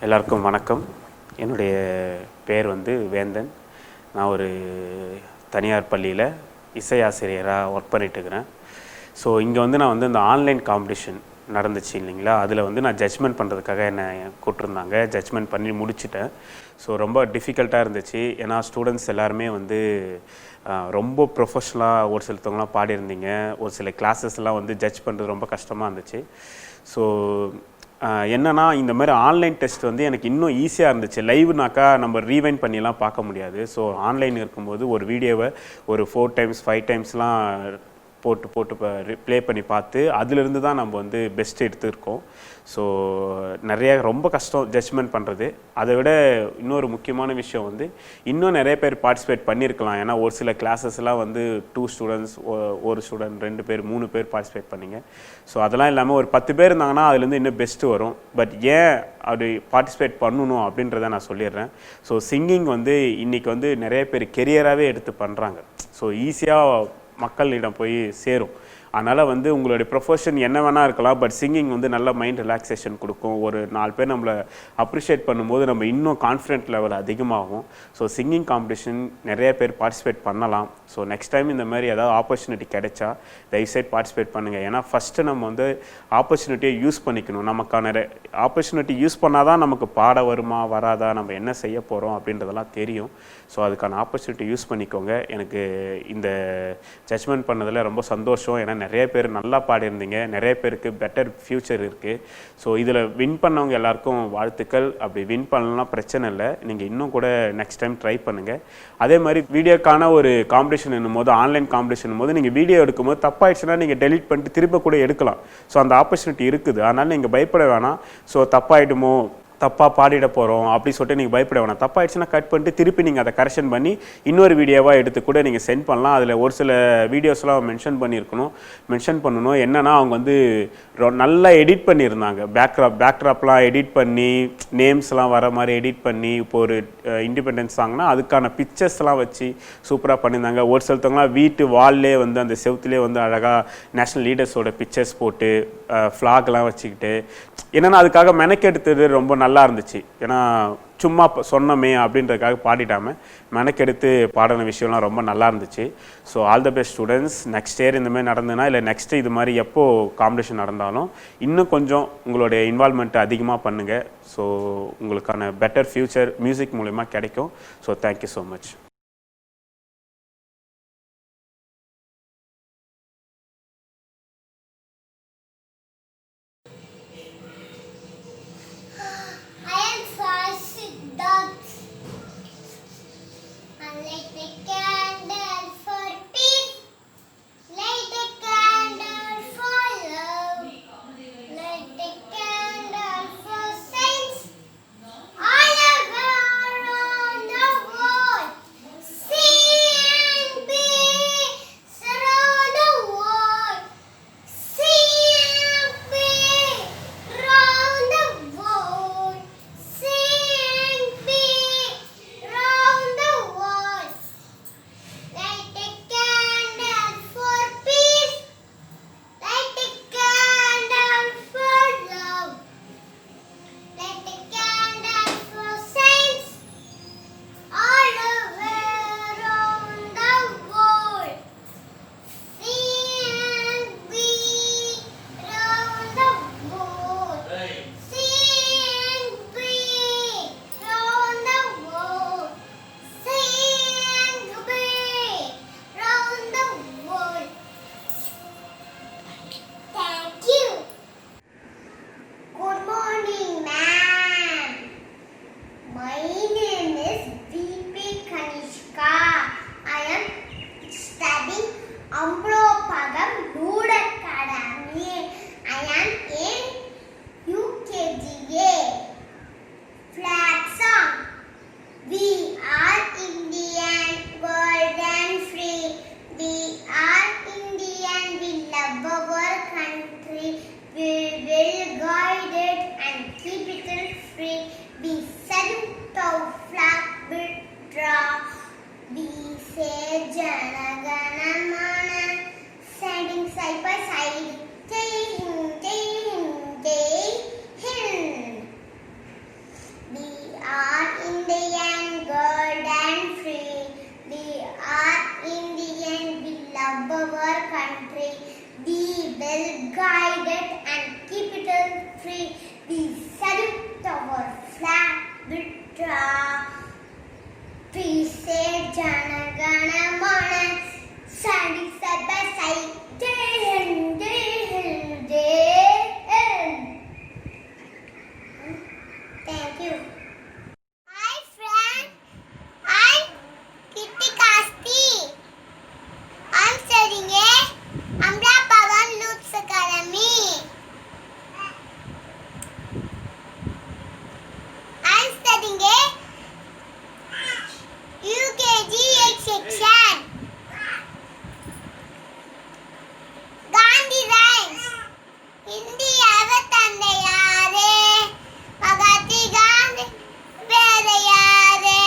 எல்லாருக்கும் வணக்கம். என்னுடைய பேர் வேந்தன். நான் ஒரு தனியார் பள்ளியில் இசை ஆசிரியராக ஒர்க் பண்ணிட்டுருக்கிறேன். ஸோ இங்கே நான் இந்த ஆன்லைன் காம்படிஷன் நடந்துச்சு இல்லைங்களா, அதில் நான் ஜட்ஜ்மெண்ட் பண்ணுறதுக்காக என்னை கூப்பிட்ருந்தாங்க. ஜட்ஜ்மெண்ட் பண்ணி முடிச்சிட்டேன். ஸோ ரொம்ப டிஃபிகல்ட்டாக இருந்துச்சு. ஏன்னா ஸ்டூடெண்ட்ஸ் எல்லாருமே ரொம்ப ப்ரொஃபஷ்னலாக ஒரு சிலத்தவங்களாம் பாடியிருந்தீங்க. ஒரு சில கிளாஸஸ்லாம் ஜட்ஜ் பண்ணுறது ரொம்ப கஷ்டமாக இருந்துச்சு. ஸோ என்னென்னா இந்த மாதிரி ஆன்லைன் டெஸ்ட் எனக்கு இன்னும் ஈஸியாக இருந்துச்சு. லைவ்னாக்கா நம்ம ரீவைண்ட் பண்ணிலாம் பார்க்க முடியாது. ஸோ ஆன்லைன் இருக்கும்போது ஒரு வீடியோவை ஒரு 4 times 5 timesலாம் போட்டு ப்ளே பண்ணி பார்த்து அதிலிருந்து தான் நம்ம பெஸ்ட் எடுத்துருக்கோம். ஸோ ரொம்ப கஷ்டம் ஜட்ஜ்மெண்ட் பண்ணுறது. அதை விட இன்னொரு முக்கியமான விஷயம் இன்னும் நிறைய பேர் பார்ட்டிசிபேட் பண்ணியிருக்கலாம். ஏன்னா ஒரு சில கிளாஸஸ்லாம் 2 students, ஒரு ஸ்டூடெண்ட், 2 பேர் 3 பேர் பார்ட்டிசிபேட் பண்ணிங்க. ஸோ அதெல்லாம் இல்லாமல் ஒரு 10 பேர் இருந்தாங்கன்னா அதுலேருந்து இன்னும் பெஸ்ட்டு வரும். பட் ஏன் அப்படி பார்ட்டிசிபேட் பண்ணணும் அப்படின்றத நான் சொல்லிடுறேன். ஸோ சிங்கிங் இன்றைக்கி நிறைய பேர் கெரியராகவே எடுத்து பண்ணுறாங்க. ஸோ ஈஸியாக மக்களிடம் போய் சேரும். அதனால் உங்களுடைய ப்ரொஃபஷன் என்ன வேணால் இருக்கலாம். பட் சிங்கிங் நல்ல மைண்ட் ரிலாக்ஸேஷன் கொடுக்கும். ஒரு 4 பேர் நம்மளை அப்ரிஷியேட் பண்ணும்போது நம்ம இன்னும் கான்ஃபிடென்ட் லெவல் அதிகமாகும். ஸோ சிங்கிங் காம்படிஷன் நிறைய பேர் பார்ட்டிசிபேட் பண்ணலாம். ஸோ நெக்ஸ்ட் டைம் இந்த மாதிரி ஏதாவது ஆப்பர்ச்சுனிட்டி கிடைச்சா தயவுசெய்து பார்ட்டிசிபேட் பண்ணுங்கள். ஏன்னா ஃபஸ்ட்டு நம்ம ஆப்பர்ச்சுனிட்டியை யூஸ் பண்ணிக்கணும். நமக்கான ஆப்பர்ச்சுனிட்டி யூஸ் பண்ணால் தான் நமக்கு பாட வருமா வராதா, நம்ம என்ன செய்ய போகிறோம் அப்படின்றதெல்லாம் தெரியும். ஸோ அதுக்கான ஆப்பர்ச்சுனிட்டி யூஸ் பண்ணிக்கோங்க. எனக்கு இந்த ஜட்ஜ்மெண்ட் பண்ணதில் ரொம்ப சந்தோஷம். ஏன்னா நிறைய பேர் நல்லா பாடியிருந்தீங்க. நிறைய பேருக்கு பெட்டர் ஃப்யூச்சர் இருக்குது. ஸோ இதில் வின் பண்ணவங்க எல்லாருக்கும் வாழ்த்துக்கள். அப்படி வின் பண்ணலாம் பிரச்சனை இல்லை, நீங்கள் இன்னும் கூட நெக்ஸ்ட் டைம் ட்ரை பண்ணுங்கள். அதே மாதிரி வீடியோக்கான ஒரு காம்படிஷன் என்னும்போது, ஆன்லைன் காம்படிஷன் போது நீங்கள் வீடியோ எடுக்கும்போது தப்பாயிடுச்சுன்னா நீங்கள் டெலிட் பண்ணிட்டு திரும்ப கூட எடுக்கலாம். ஸோ அந்த ஆப்பர்ச்சுனிட்டி இருக்குது. அதனால் நீங்கள் பயப்பட வேணாம். ஸோ தப்பாயிடுமோ, தப்பாக பாடிட போகிறோம் அப்படி சொல்லிட்டு நீங்கள் பயப்பட வேணாம். தப்பாகிடுச்சுன்னா கட் பண்ணிட்டு திருப்பி நீங்கள் அதை கரெக்ஷன் பண்ணி இன்னொரு வீடியோவாக எடுத்து கூட நீங்கள் சென்ட் பண்ணலாம். அதில் ஒரு சில வீடியோஸ்லாம் மென்ஷன் பண்ணணும். என்னென்னா அவங்க நல்லா எடிட் பண்ணியிருந்தாங்க. பேக்ட்ராப்லாம் எடிட் பண்ணி நேம்ஸ்லாம் வர மாதிரி எடிட் பண்ணி, இப்போ ஒரு இண்டிபெண்டன்ஸ் சாங்னா அதுக்கான பிக்சர்ஸ்லாம் வச்சு சூப்பராக பண்ணியிருந்தாங்க. ஒரு சிலத்தவங்களாம் வீட்டு வால்லே அந்த செவுத்துலேயே அழகாக நேஷ்னல் லீடர்ஸோட பிக்சர்ஸ் போட்டு ஃப்ளாக்லாம் வச்சுக்கிட்டு, என்னென்னா அதுக்காக மெனக்கெடுத்தது ரொம்ப நல்லா இருந்துச்சு. ஏன்னா சும்மா சொன்னமே அப்படின்றதுக்காக பாடிட்டாமல் மெனக்கெடுத்து பாடின விஷயம்லாம் ரொம்ப நல்லா இருந்துச்சு. So all the best students. Next year இந்த மாதிரி நடந்ததுன்னா, இல்லை நெக்ஸ்ட்டு இது மாதிரி எப்போது காம்படிஷன் நடந்தாலும் இன்னும் கொஞ்சம் உங்களுடைய இன்வால்மெண்ட் அதிகமாக பண்ணுங்கள். ஸோ உங்களுக்கான பெட்டர் ஃப்யூச்சர் மியூசிக் மூலிமா கிடைக்கும். So thank you so much. guide it and keep it free. We salute our flag with we say Jana Gana Mana, standing side by side. Jai Hind, Jai Hind, Jai Hind. Thank you. Hi friends, I'm Kitty Kasti. I'm studying at Amra Pawan Loops Academy. I'm studying at UKG 8 section. Gandhi rhymes. இந்தியாவை தந்தை யாரு? மகாத்மா காந்தி. வேற யாரு?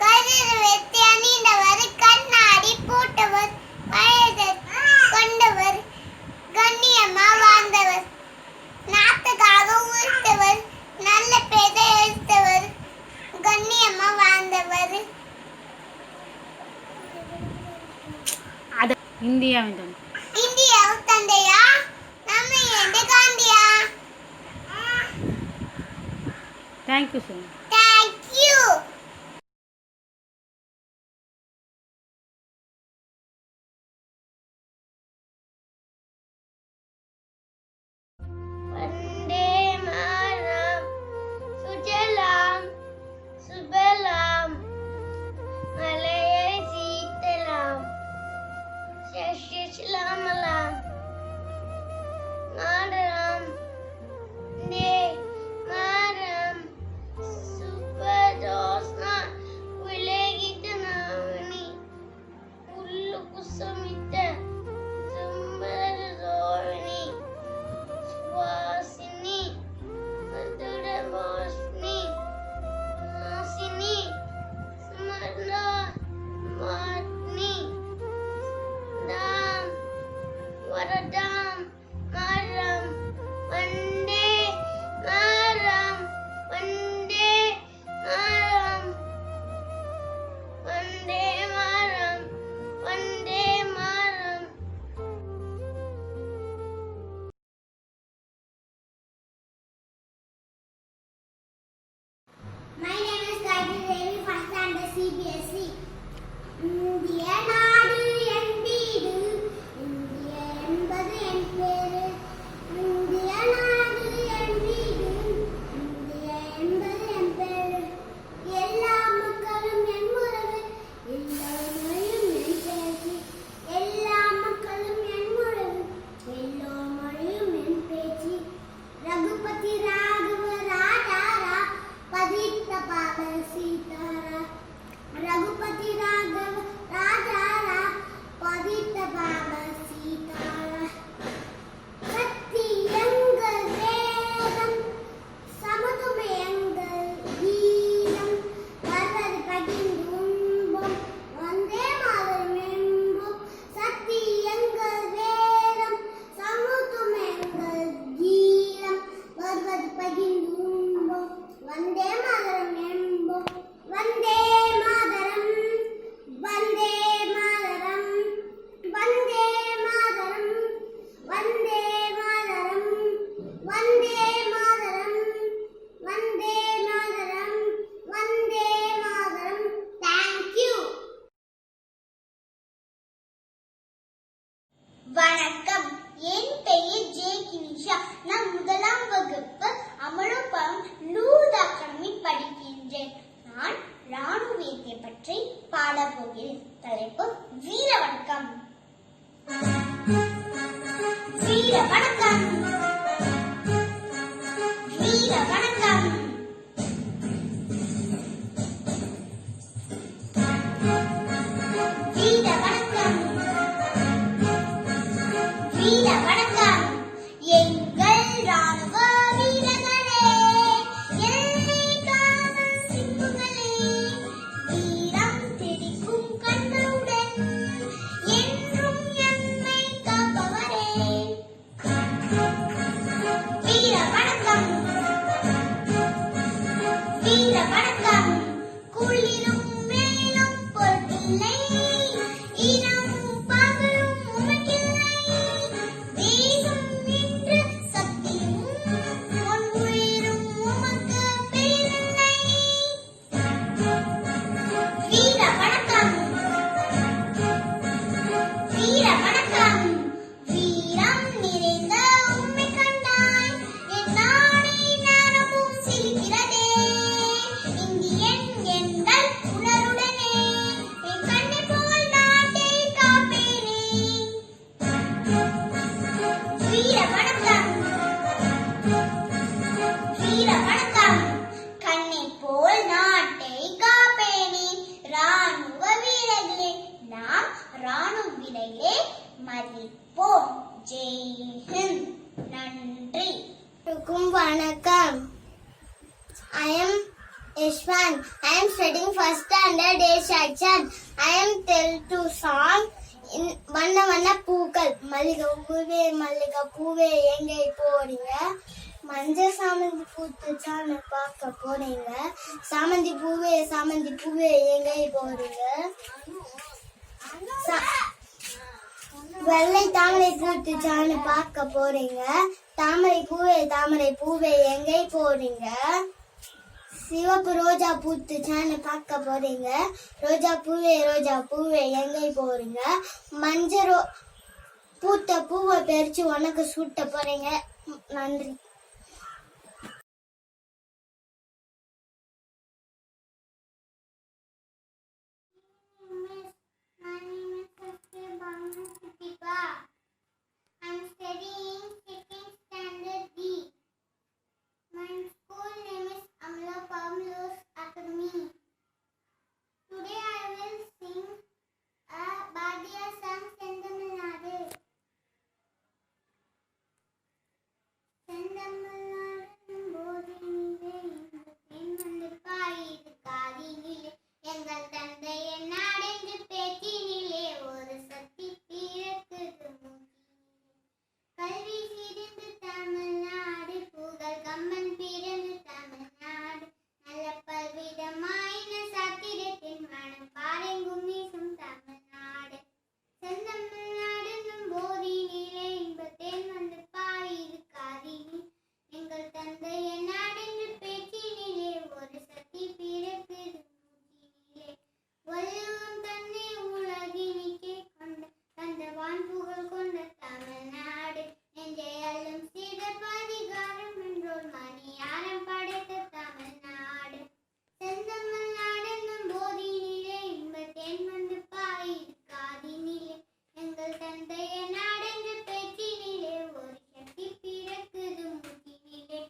கதிர் வெட்டி அணிந்தவர், கண்ணாடி போட்டவர், வயது கொண்டவர், கண்ணியமா வாழ்ந்தவர், நாட்டுக்காக உழைத்தவர், நல்ல பேரை எடுத்தவர், கண்ணியமா வாழ்ந்தவர். இந்தியாவின் தந்தையா? நம்ம எந்த காந்தியா? Thank you sir. Thank you. வந்தே மாதரம் சுஜலாம் சுபலாம் மலையை சீத்தலாம் சசிஸ்லாமலாம் மாதரம் வந்தே மாதரம் சுபதோஸ்னா விலகிட்ட நாவனி புல்லு குசமிட்ட சும்பரதோரணி வாசினி மதுர வாசினி வாசினி ஸ்மரணா மாட்னி தாம் வரதாம் மாரம் வந்தே மாரம் வந்தே மாரம் வந்தே மாரம் வந்தே Maram. My name is Gayatri Devi, first standard CBSE. இந்திய நாடு என் வீடு, இந்திய என்பது என் பேரு. இந்திய நாடு என் வீடு, இந்திய என்பது என் பேரு. எல்லா மக்களும் என் உறவு, எல்லா மொழியும் என் பேச்சு. எல்லா மக்களும் என் உறவு, எல்லா மொழியும் என் பேச்சு. ரகுபதி ராகவ ராஜாரா பதித்த பாத சீதாரா. रघुपति राघव राजा रा பதித்த பாப சீதாரா. சக்தி எங்கள் வேதம், சமதுமை எங்கள் கீதம், வருவது பகிர்ந்து உண்போம், வந்தே மாதரம் என்போம். சக்தி எங்கள் வேதம், சமதுமை எங்கள் கீதம், வருவது பகிர்ந்து உண்போம், வந்தே மாதரம் என்போம். வந்தே மாதரம், வந்தே மாதரம், வந்தே மாதரம், வந்தே மாதரம், வந்தே மாதரம், வந்தே மாதரம், வந்தே மாதரம். Thank you. வணக்கம், என் பெயர் ஜே கினிஷா. நான் முதலாம் வகுப்பு அமலோபம் லூர்து அகாடமி படிக்கின்றேன். நான் ராணுவத்தை பற்றி பாடப் போகிறேன். தலைப்பு வீர வணக்கம். வீர வணக்கம், வீர வணக்கம், வீர வணக்கம், வீர வணக்கம். எங்கள் ராணுவ வீரர்களே, எல்லை காவல் சிம்புகளே, வீரம் தெரிக்கும் கண்களுடன் என்றும் எம்மை காப்பவரே. வீர வணக்கம், வீர வணக்கம். குளிரும் வெயிலும் பொறுப்பில்லை, இரவும் பகலும் உமக்கில்லை, மதிப்போம். ஜெய் ஹிந்த். நன்றி. வணக்கம். I am Ishwan. I am studying first standard A section. I am tell to song in வண்ண வண்ண பூக்கள். மல்லிகை பூவே மல்லிகை பூவே எங்கே போறீங்க? மஞ்சள் சாமந்தி பூத்துச்சான்னு பார்க்க போறீங்க. சாமந்தி பூவே எங்கே போறீங்க? வெள்ளை தாமரை பூத்துச்சான்னு பார்க்க போறீங்க. தாமரை பூவே எங்கே போறீங்க? சிவப்பு ரோஜா பூத்துச்சான்னு பார்க்க போறீங்க. ரோஜா பூவே எங்கே போறீங்க? மஞ்சள் பூத்த பூவை பறிச்சு உனக்கு சூட்ட போறீங்க. நன்றி. I'm studying second standard B. My school name is Amla Pavlos Academy. Today I will sing a Badiya song, Sendamalnadu. Sendamalnadu bodinile indu paayid kaadinile engal tandaiye naadendru pettinile oru satti pirakkudu கல்வி சிரிந்து தமிழ்நாடு புகழ் கம்மன் பிறந்து தமிழ்நாடு நல்ல பல்விதமாயின சத்திரத்தின் மனம் பாரெங்கும் வீசும் தமிழ்நாடு செந்தமிழ்நாடு போதினிலே இன்பத்தேன் வந்து பாயுது காதினி எங்கள் தந்தைய நாடென்று பேச்சினிலே ஒரு சக்தி பிறக்குது மூச்சினிலே வள்ளுவம் தன்னை உலகினிக்கே கொண்ட தந்த வான் புகழ் கொண்ட தமிழ்நாடு நெஞ்சை அள்ளும் சிறப்பதிகாரம் என்றோர் மணியாரம் படைத்த தமிழ்நாடு செந்தமிழ்நாடு என்னும் போதினிலே இன்பத்தேன் வந்து பாயுது காதினிலே எங்கள் தந்தைய நாடென்று பேச்சினிலே ஒரு சக்தி பிறக்குது மூச்சினிலே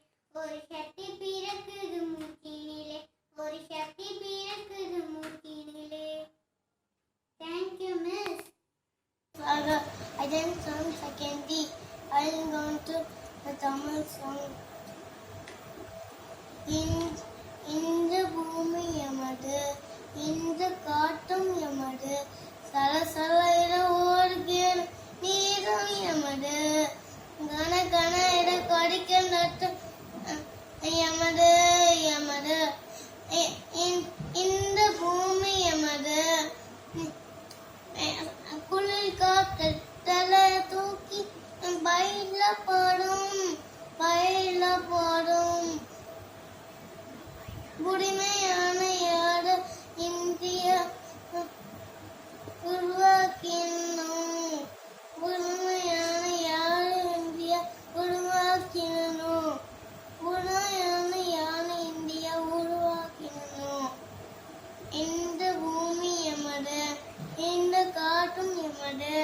ஒரு சக்தி பிறக்குது மூச்சினிலே ஒரு சக்தி பிறக்குது மூச்சினிலே. Thank you, Miss. I then sung second D. I am going to the Tamil song. இந்த பூமி எமது, இந்த காட்டும் எமது, சலசல இட ஓடுகிற நீரும் எமது, கன கன இட கடிக்க நட்டு எமது எமது. இந்த பூமி எமது, குளிர் காற்று தலை தூக்கி பயில பாடும் புதுமையான யாரு இந்திய உருவாக்கினோம். புதுமையான யாரு இந்தியா உருவாக்கினோம். புதுமையான யாரு இந்தியா உருவாக்கினோம். இந்த பூமி எமது, இந்த காட்டும் எமது,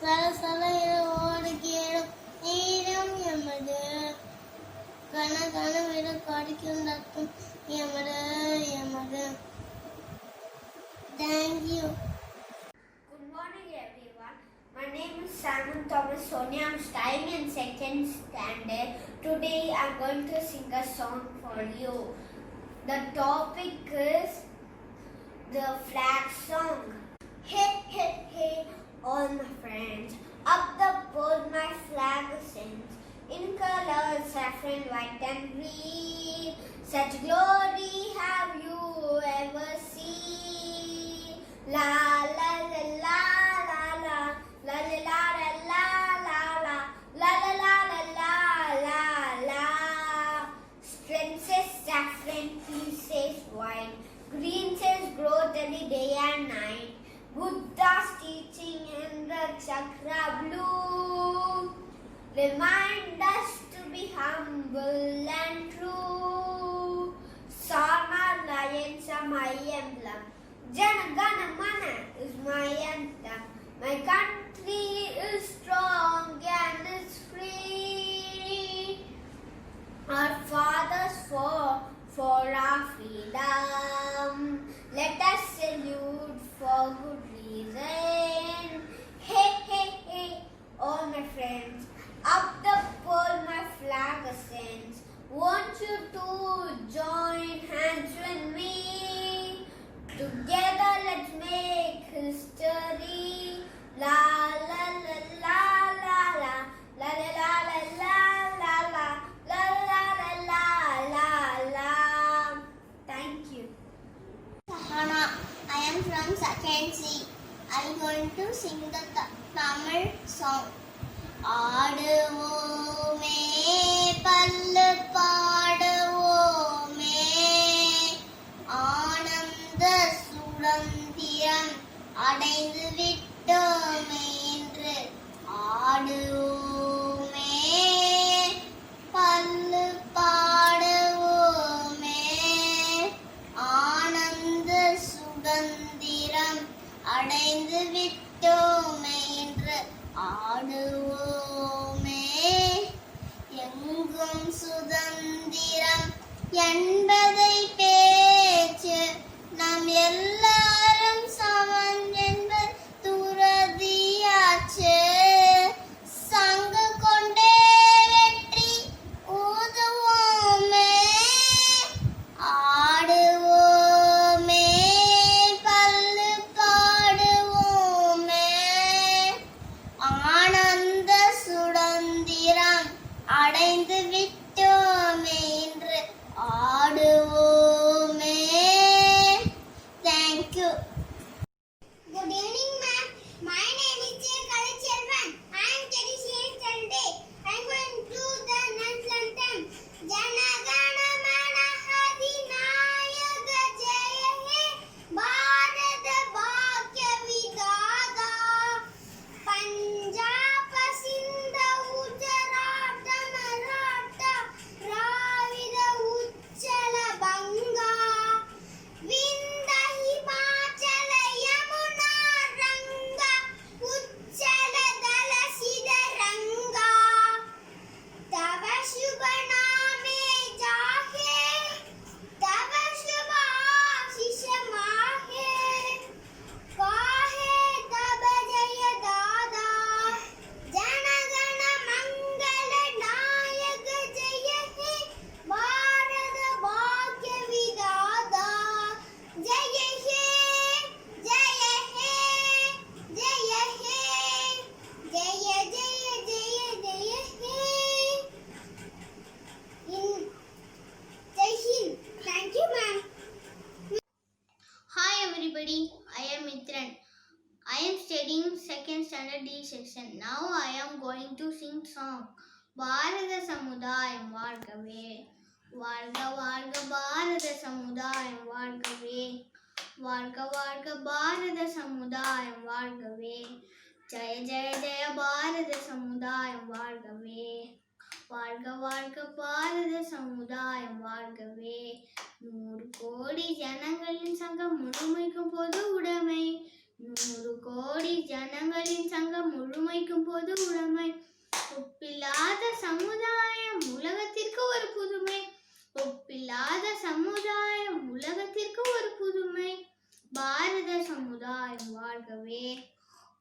சலசல ஓடுகிற நீரம் எமது, கன கன விட கடிக்கும் நட்டும் எமது. Thank you. Good morning, everyone. My name is Simon Thomas Sonia. I'm studying in second standard. Today I'm going to sing a song for you. The topic is the flag song. Hey, hey, hey, all my friends, up the pole my flag sings, in colors saffron, white and green. Such glory have you ever seen? La la la la la la, la la la la la la, la la la la la la la. Strength says saffron, peace says white, green says growth every day and night. Buddha's teaching in the chakra blue remind us to be humble and true. Sama lions are my emblem, Jana Gana Mana is my anthem. My country is strong and is free. Our fathers fought for our freedom. Let us salute for good reason. want to sing the Tamil song. ஆடுவோமே பல்லு பாடுவோமே ஆனந்த சுதந்திரம் அடைந்து விட்டோமே என்று ஆடுவோமே பல்லு பாடுவோமே ஆனந்த சுதந்திரம் அடைந்து விட்டோமே என்று ஆடுவோமே எங்கும் சுதந்திரம் என்பதை பேச்சு நாம் எல்லாரும் சமம் என்பது துறதியாச்சு சங்கு கொண்டே வெற்றி ஊதுவோமே ஆடுவோமே பல்லு பாடுவோமே ஆனந்த சுதந்திரம் அடைந்து விட்டோமே என்று ஆடுவோமே. Thank you. Good evening, ma'am. My name is J. Kalachelvan. I am studying today. I am going to the next anthem. Jana Gana Mana Adinayaka Jaya He Bharata Bhagya Vidada Punjab Sindh Gujarat Maratha Dravida Uchala Banga Vinda Himachala Yamuna Ranga Uchala Dala Siddharanga Tava Shubha Name Jahe Tava Shubha Ashish Mahe Kahe Tava Jaya Dada Jana Gana Mangala Nayaka Jaya He Bharata Bhagya Vidada Jaya He Jaya He Jaya He Jaya Jaya Jaya Jaya He Jai Hind. Thank you, ma'am. Hi everybody, I am Mitran. I am studying second standard D section. Now I am going to sing song. பாரத சமுதாயம் வாழ்கவே வாழ்க வாழ்க பாரத சமுதாயம் வாழ்கவே வாழ்க வாழ்க பாரத சமுதாயம் வாழ்கவே ஜெய ஜெய ஜெய பாரத சமுதாயம் வாழ்கவே வாழ்க வாழ்க பாரத சமுதாயம் வாழ்கவே 100 கோடி ஜனங்களின் சங்கம் முழுமைக்கும் பொது உடைமை 100 கோடி ஜனங்களின் சங்கம் முழுமைக்கும் பொது உடைமை ஒப்பில்லாத சமுதாயம் உலகத்திற்கு ஒரு புதுமை ஒப்பில்லாத சமுதாயம் உலகத்திற்கு ஒரு புதுமை பாரத சமுதாயம் வாழ்கவே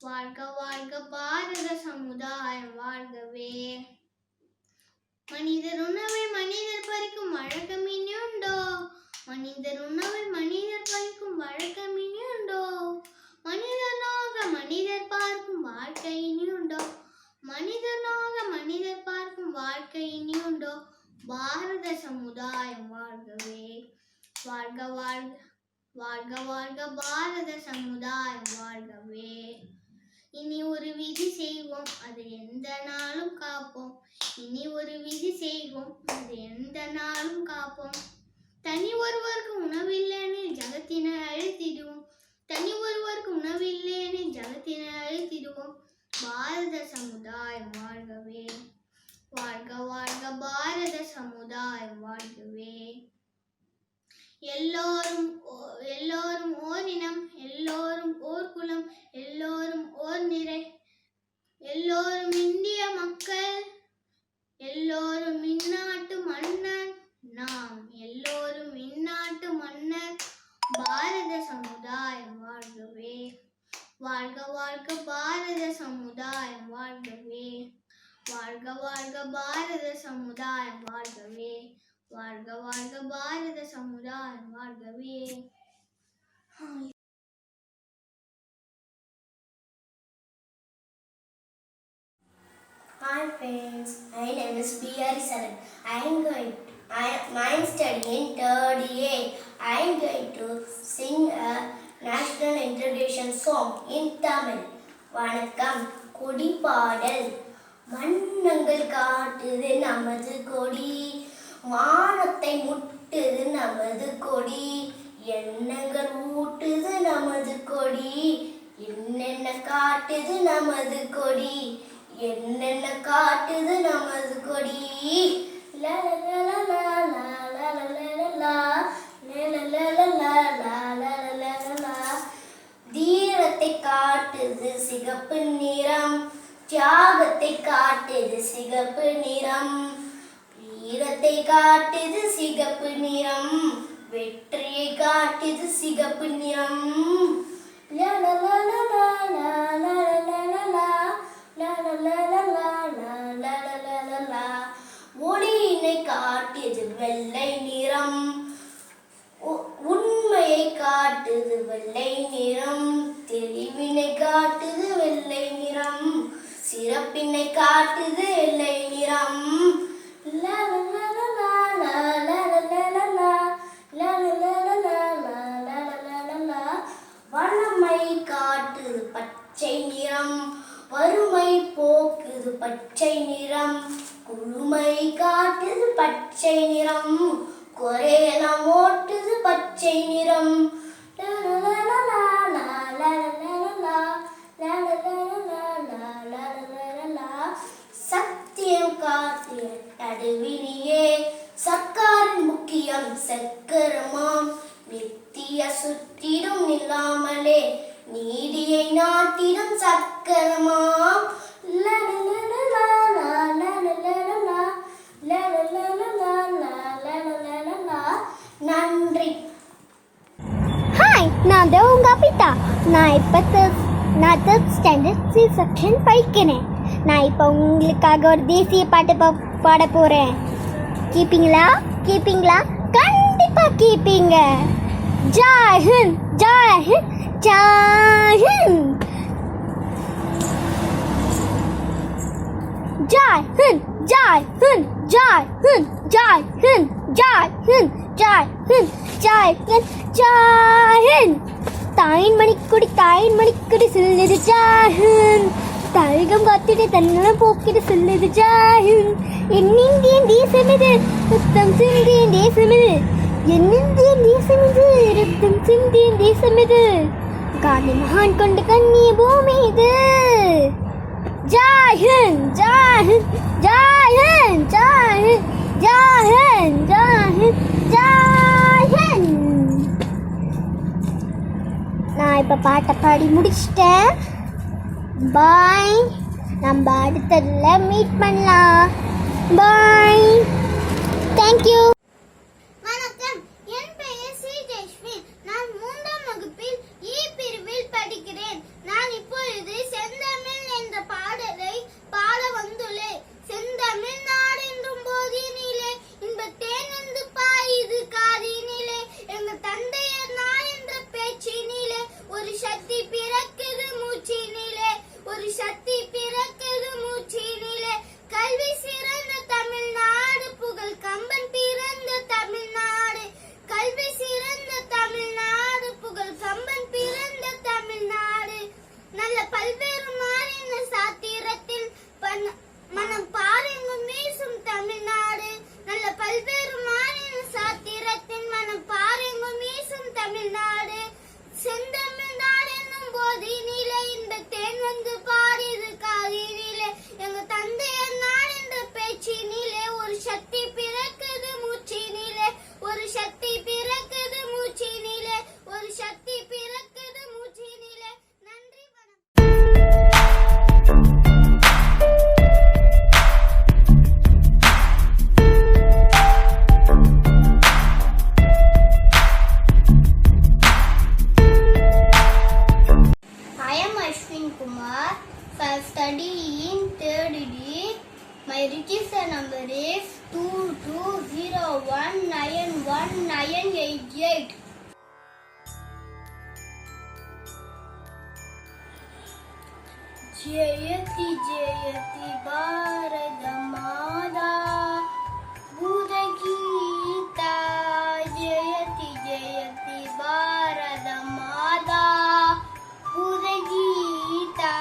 வாழ்க வாழ்க பாரத சமுதாயம் வாழ்கவே மனிதர் உணவை மனிதர் பறிக்கும் வழக்கம் இனியுண்டோ மனிதர் உணவை மனிதர் பறிக்கும் வழக்கம் இனியுண்டோ மனிதனாக மனிதர் பார்க்கும் வாழ்க்கை இனியுண்டோ மனிதனாக மனிதர் பார்க்கும் வாழ்க்கை இனியுண்டோ பாரத சமுதாயம் வாழ்கவே வாழ்க வாழ்க வாழ்க வாழ்க பாரத சமுதாயம் வாழ்கவே இனி ஒரு விதி செய்வோம் அது எந்த நாளும் காப்போம் இனி ஒரு விதி செய்வோம் அது எந்த நாளும் காப்போம் தனி ஒருவருக்கு உணவில்லையெனில் ஜகத்தினை அழித்திடுவோம் தனி ஒருவருக்கு உணவில்லையெனில் ஜகத்தினை அழித்திடுவோம் பாரத சமுதாயம் வாழ்கவே வாழ்க வாழ்க பாரத சமுதாயம் வாழ்கவே எல்லோரும் ஓரினம் எல்லோரும் ஓர் குலம் எல்லோரும் ஓர் நிறை எல்லோரும் இந்திய மக்கள் எல்லோரும் இந்நாட்டு மன்னர் நாம் எல்லோரும் இந்நாட்டு மன்னர் பாரத சமுதாயம் வாழ்கவே வாழ்க வாழ்க பாரத சமுதாயம் வாழ்கவே வாழ்க வாழ்க பாரத சமுதாயம் வாழ்கவே வாழ்க வாழ்க பாரத சமுதாயம் வாழ்கவே Hi friends, my name is B.R. Saran. I am studying third year. I am going to sing a national integration song in Tamil. வணக்கம். கொடி பாடல். வண்ணங்கள் காட்டுது நமது கொடி, வானத்தை முட்டுது நமது கொடி, எண்ணங்கள் ஊட்டுது நமது கொடி, என்னென்ன காட்டுது நமது கொடி, என்னென்ன காட்டுது நமது கொடி. லா லா லா லா லா லா லா லா லா லா லா. தீரத்தை காட்டுது சிகப்பு நிறம், தியாகத்தை காட்டுது சிகப்பு நிறம், வீரத்தை காட்டுது சிகப்பு நிறம், வெற்றியை காட்டுது சிகப்பு நிறம். லா லா லா லா லா லா லா லா லா லா லா லா லா லா லா லா லா. ஒளியினை காட்டுது வெள்ளை நிறம், உண்மையை காட்டுது வெள்ளை நிறம், தெளிவினை காட்டுது வெள்ளை நிறம், சிறப்பினை காட்டுது வெள்ளை நிறம். லா லா லா லா லா லா லா லா லா லா லா லா லா லா. வளமை காட்டுது பச்சை நிறம், வறுமை போக்குது பச்சை நிறம், குளுமை காட்டுது பச்சை நிறம், குறையெல்லாம் ஓட்டுது பச்சை நிறம். சத்தியம் காட்டிய நடுவினியே சர்க்காரின் முக்கியம் சக்கரமாம், நித்திய சுற்றிடும் நில்லாமலே நீதியை நாட்டிடும் சக்கரமாம். நன்றி. ஹாய், நான் தான் உங்கள் அபிதா. நான் தேர்ட் ஸ்டாண்டர்ட் சி செக்ஷன் படிக்கிறேன். நான் இப்போ உங்களுக்காக ஒரு தேசிய பாட்டு பாட போகிறேன். கேட்பீங்களா? கண்டிப்பாக கேட்பீங்க. ஜெய் ஹிந்த், ஜெய் ஹிந்த், ஜெய் ஹிந்த். ஜெய் ஹிந்த், ஜெய் ஹிந்த், ஜெய் ஹிந்த், ஜெய் ஹிந்த், ஜெய் ஹிந்த், ஜெய் ஹிந்த், ஜெய் ஹிந்த், ஜெய் ஹிந்த். தாயின் மணிக்குடி சொல்லுது ஜெய் ஹிந்த், தாயகம் காத்திட்டு தன்னலம் போக்கிட்டு சொல்லுது ஜெய் ஹிந்த். என் இந்தியன் தேசம் இது, ரத்தம் சிந்தியன் தேசம் இது, என் இந்தியன் தேசம் இது, ரத்தம் சிந்தியன் தேசம் இது, காந்தி மகான் கொண்டு கண்ணிய பூமி இது. ஜெய் ஹிந்த், ஜெய் ஹிந்த், ஜெய் ஹிந்த், ஜெய் ஹிந்த், ஜெய் ஹிந்த், ஜெய் ஹிந்த், ஜெய் ஹிந்த். நான் இப்போ பாட்டை பாடி முடிச்சிட்டேன். பாய். நம்ம அடுத்ததுல மீட் பண்ணலாம். பாய். தேங்க்யூ. வணக்கம், என் பெயர் சி ஜெஸ்வின். நான் 3ஆம் வகுப்பில் இ பிரிவில் படிக்கிறேன். நான் இப்பொழுது செந்தமிழ் என்ற பாடலை பாட வந்துள்ளேன். செந்தமிழ் நாடென்றும் போதினிலே, இன்பத்தேன் என்று பாயுது காதினிலே, எங்கள் தந்தையர் நான் என்ற பேச்சினிலே, ஒரு சக்தி பிறக்குது மூச்சினிலே, ஒரு சக்தி பிறக்குது மூச்சினிலே. கல்வி சிறந்த தமிழ்நாடு, புகழ் கம்பன் பிறந்த தமிழ்நாடு. கல்வி சிறந்த தமிழ்நாடு, புகழ் கம்பன் பிறந்த தமிழ்நாடு. நல்ல பல்வேறு மாறின சாத்திரத்தில் மனம் பாருங்கும் வீசும் தமிழ்நாடு. நல்ல பல்வேறு மாறின சாத்திரத்தில் மனம் பாருங்கும் வீசும் தமிழ்நாடு. செந்தமிழ் நாடு என்னும் போதினிலே, இந்த தேன் வந்து பாடிது காதினிலே, எங்க தந்தையர் நான் என்ற பேச்சினிலே, ஒரு சக்தி பிறக்குது மூச்சினிலே, ஒரு சக்தி பிறக்குது மூச்சினிலே, ஒரு சக்தி பிறக்குது மூச்சினிலே. நன்றி, I am Ashwin Kumar. I study in 3rd D. My register number is 2201919988. जयति जयति भारत माता भूतगीता, जयति जयति भारत माता भूतगीता.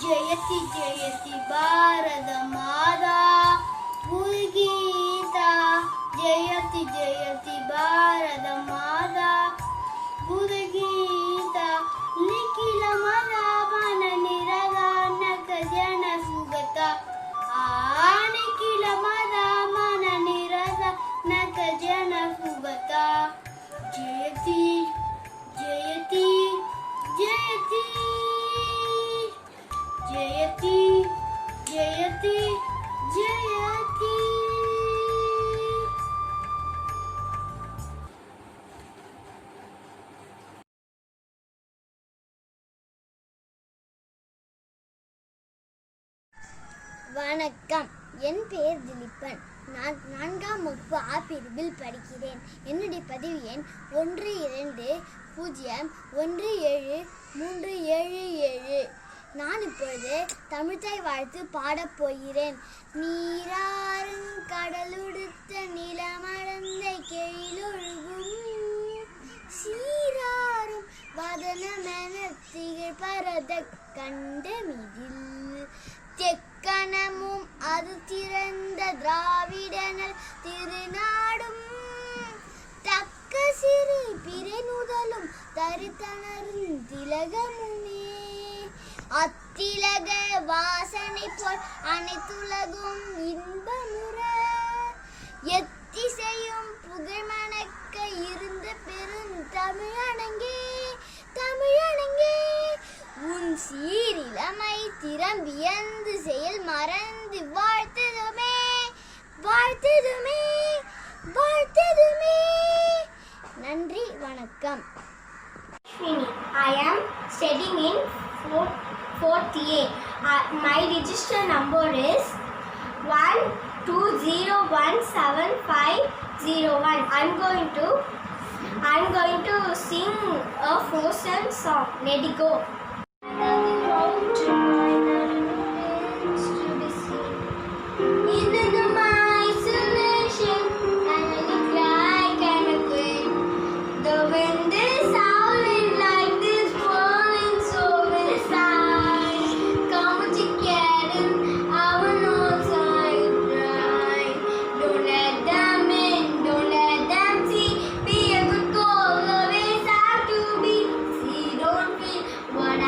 जयति जयति भारत माता बुधगीता जयति जयति भारत माता बुधगीता निखिल मदा मन निरगा नक जन सुगता निखिल मदा मन निरगा नक जन सुगता जयति जयति जयति जयति जयति जयति வணக்கம், என் பெயர் திலீபன். நான் 4ஆம் வகுப்பு ஆ பிரிவில் படிக்கிறேன். என்னுடைய பதிவு எண் 12017377. நான் இப்பொழுது தமிழ்த்தாய் வாழ்த்து பாடப் போகிறேன். நீராறும் கடலுடுத்த நிலமடந்த கெயிலொழுகும் சீராறும் வதனமென திகழ் பரத கண்டமிதில் தெக்கணமும் அது திறந்த திராவிடனல் திருநாடும் தக்க சிறு பிறைநுதலும் தரித்தனரும் திலகமுமே அத்திலக வாசனை போல் அனைத்துலகும் இன்பமுற எத்திசையும் புகழ் மணக்க இருந்த பெரும் தமிழனங்கே தமிழனங்கே உன் சீரிலமை திறம் வியந்து செயல் மறந்து வாழ்த்ததுமே வாழ்த்ததுமே வாழ்த்ததுமே. நன்றி, வணக்கம். I am studying in 4th A. My register number is 1201750. I'm going to sing a Frozen song. Let it go. What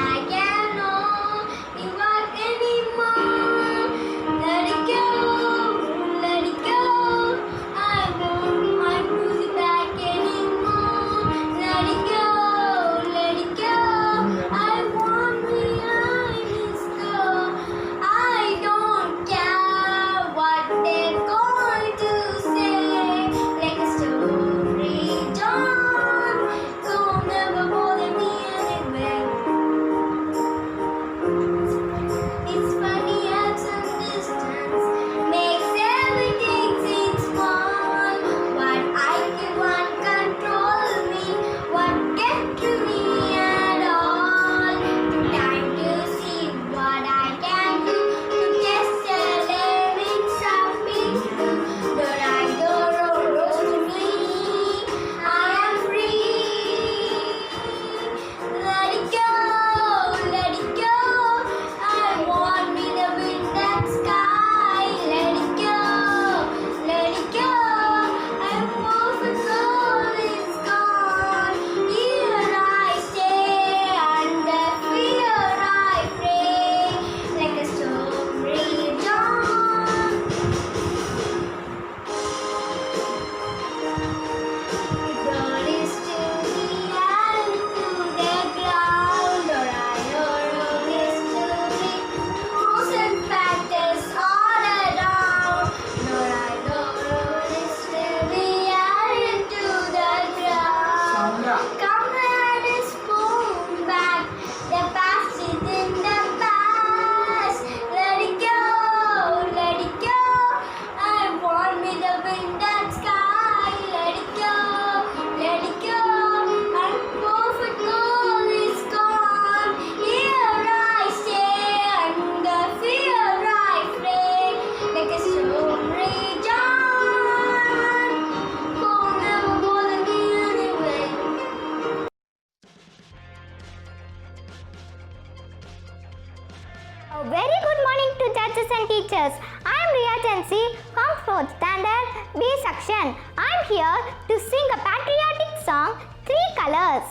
teachers. I am Riya Tensi from 4th standard B section. I am here to sing a patriotic song, Three Colors.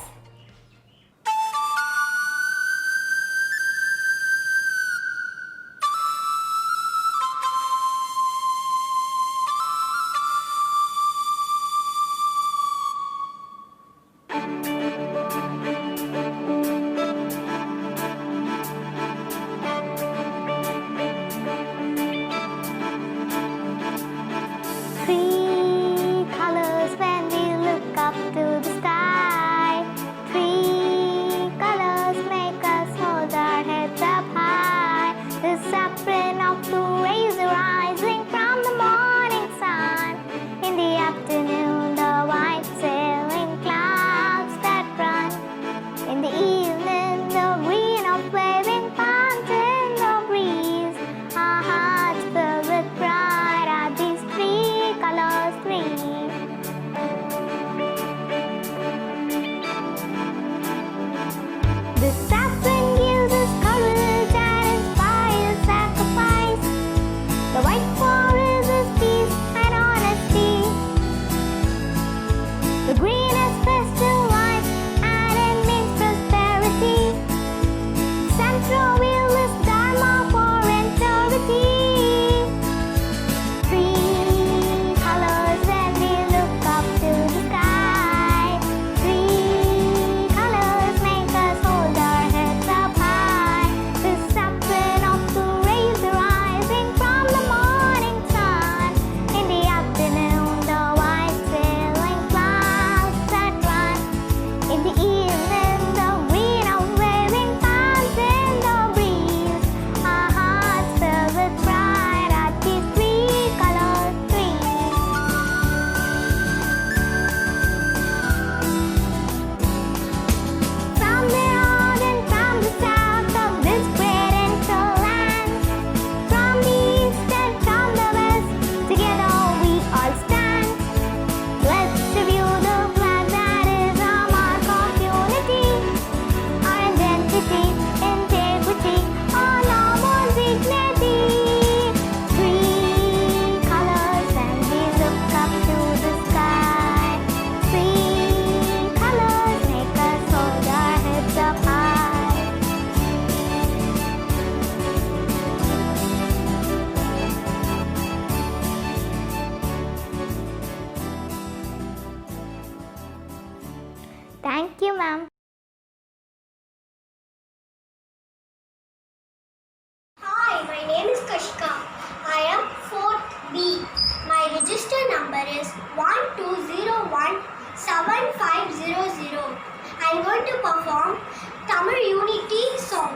Three colors when we look up to the sky. Three colors make us hold our heads up high. The saffron of the rays rising from the morning sun. In the afternoon, the white sailing clouds that run. In the evening, the green of waving palms in the breeze. Our hearts filled with pride at these three colors, three. The saffron gives us courage and inspires sacrifice. The white forest is peace and honesty. The green is festive life and it means prosperity. Central wheel is dharma for integrity. Three colors when we look up to the sky. Three colors make us hold our heads up high. The saffron of the rays rising from the morning sun. In the afternoon, the white sailing clouds that run. In the evening, the green of waving palms in the breeze. Our hearts filled with pride at these three colors, three. From the north and from the south of this great interland, from the east and from the west, together we all stand. Let's review the flag that is our mark of unity, our identity, integrity, our noble dignity. Three colors and we look up to the sky. Three colors make us hold our heads up high. Thank you, ma'am. Hi, my name is Kashika. I am 4th B. My register number is 12017500. I am going to perform Tamil Unity song.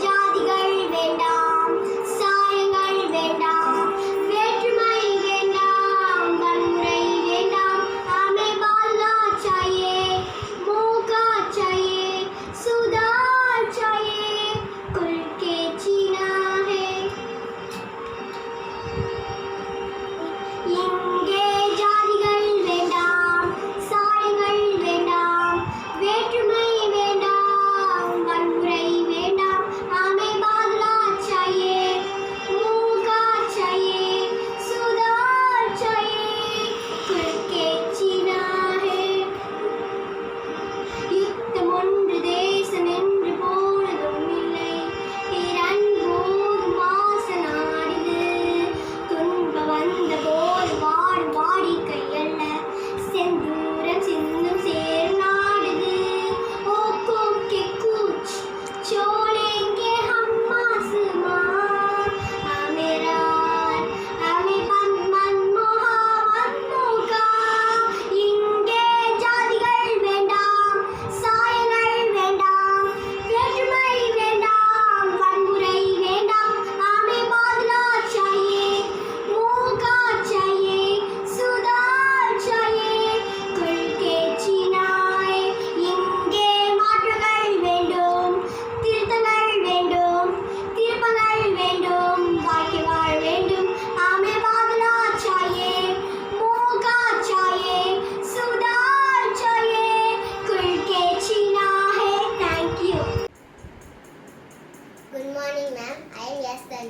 ஜாதிகள் வேண்டாம், சாயங்கள் வேண்டாம், வேற்றுமை வேண்டாம், வன்முறை வேண்டாம், हमें बोलना चाहिए, मौका चाहिए, सुधार चाहिए, खुल के जीना है.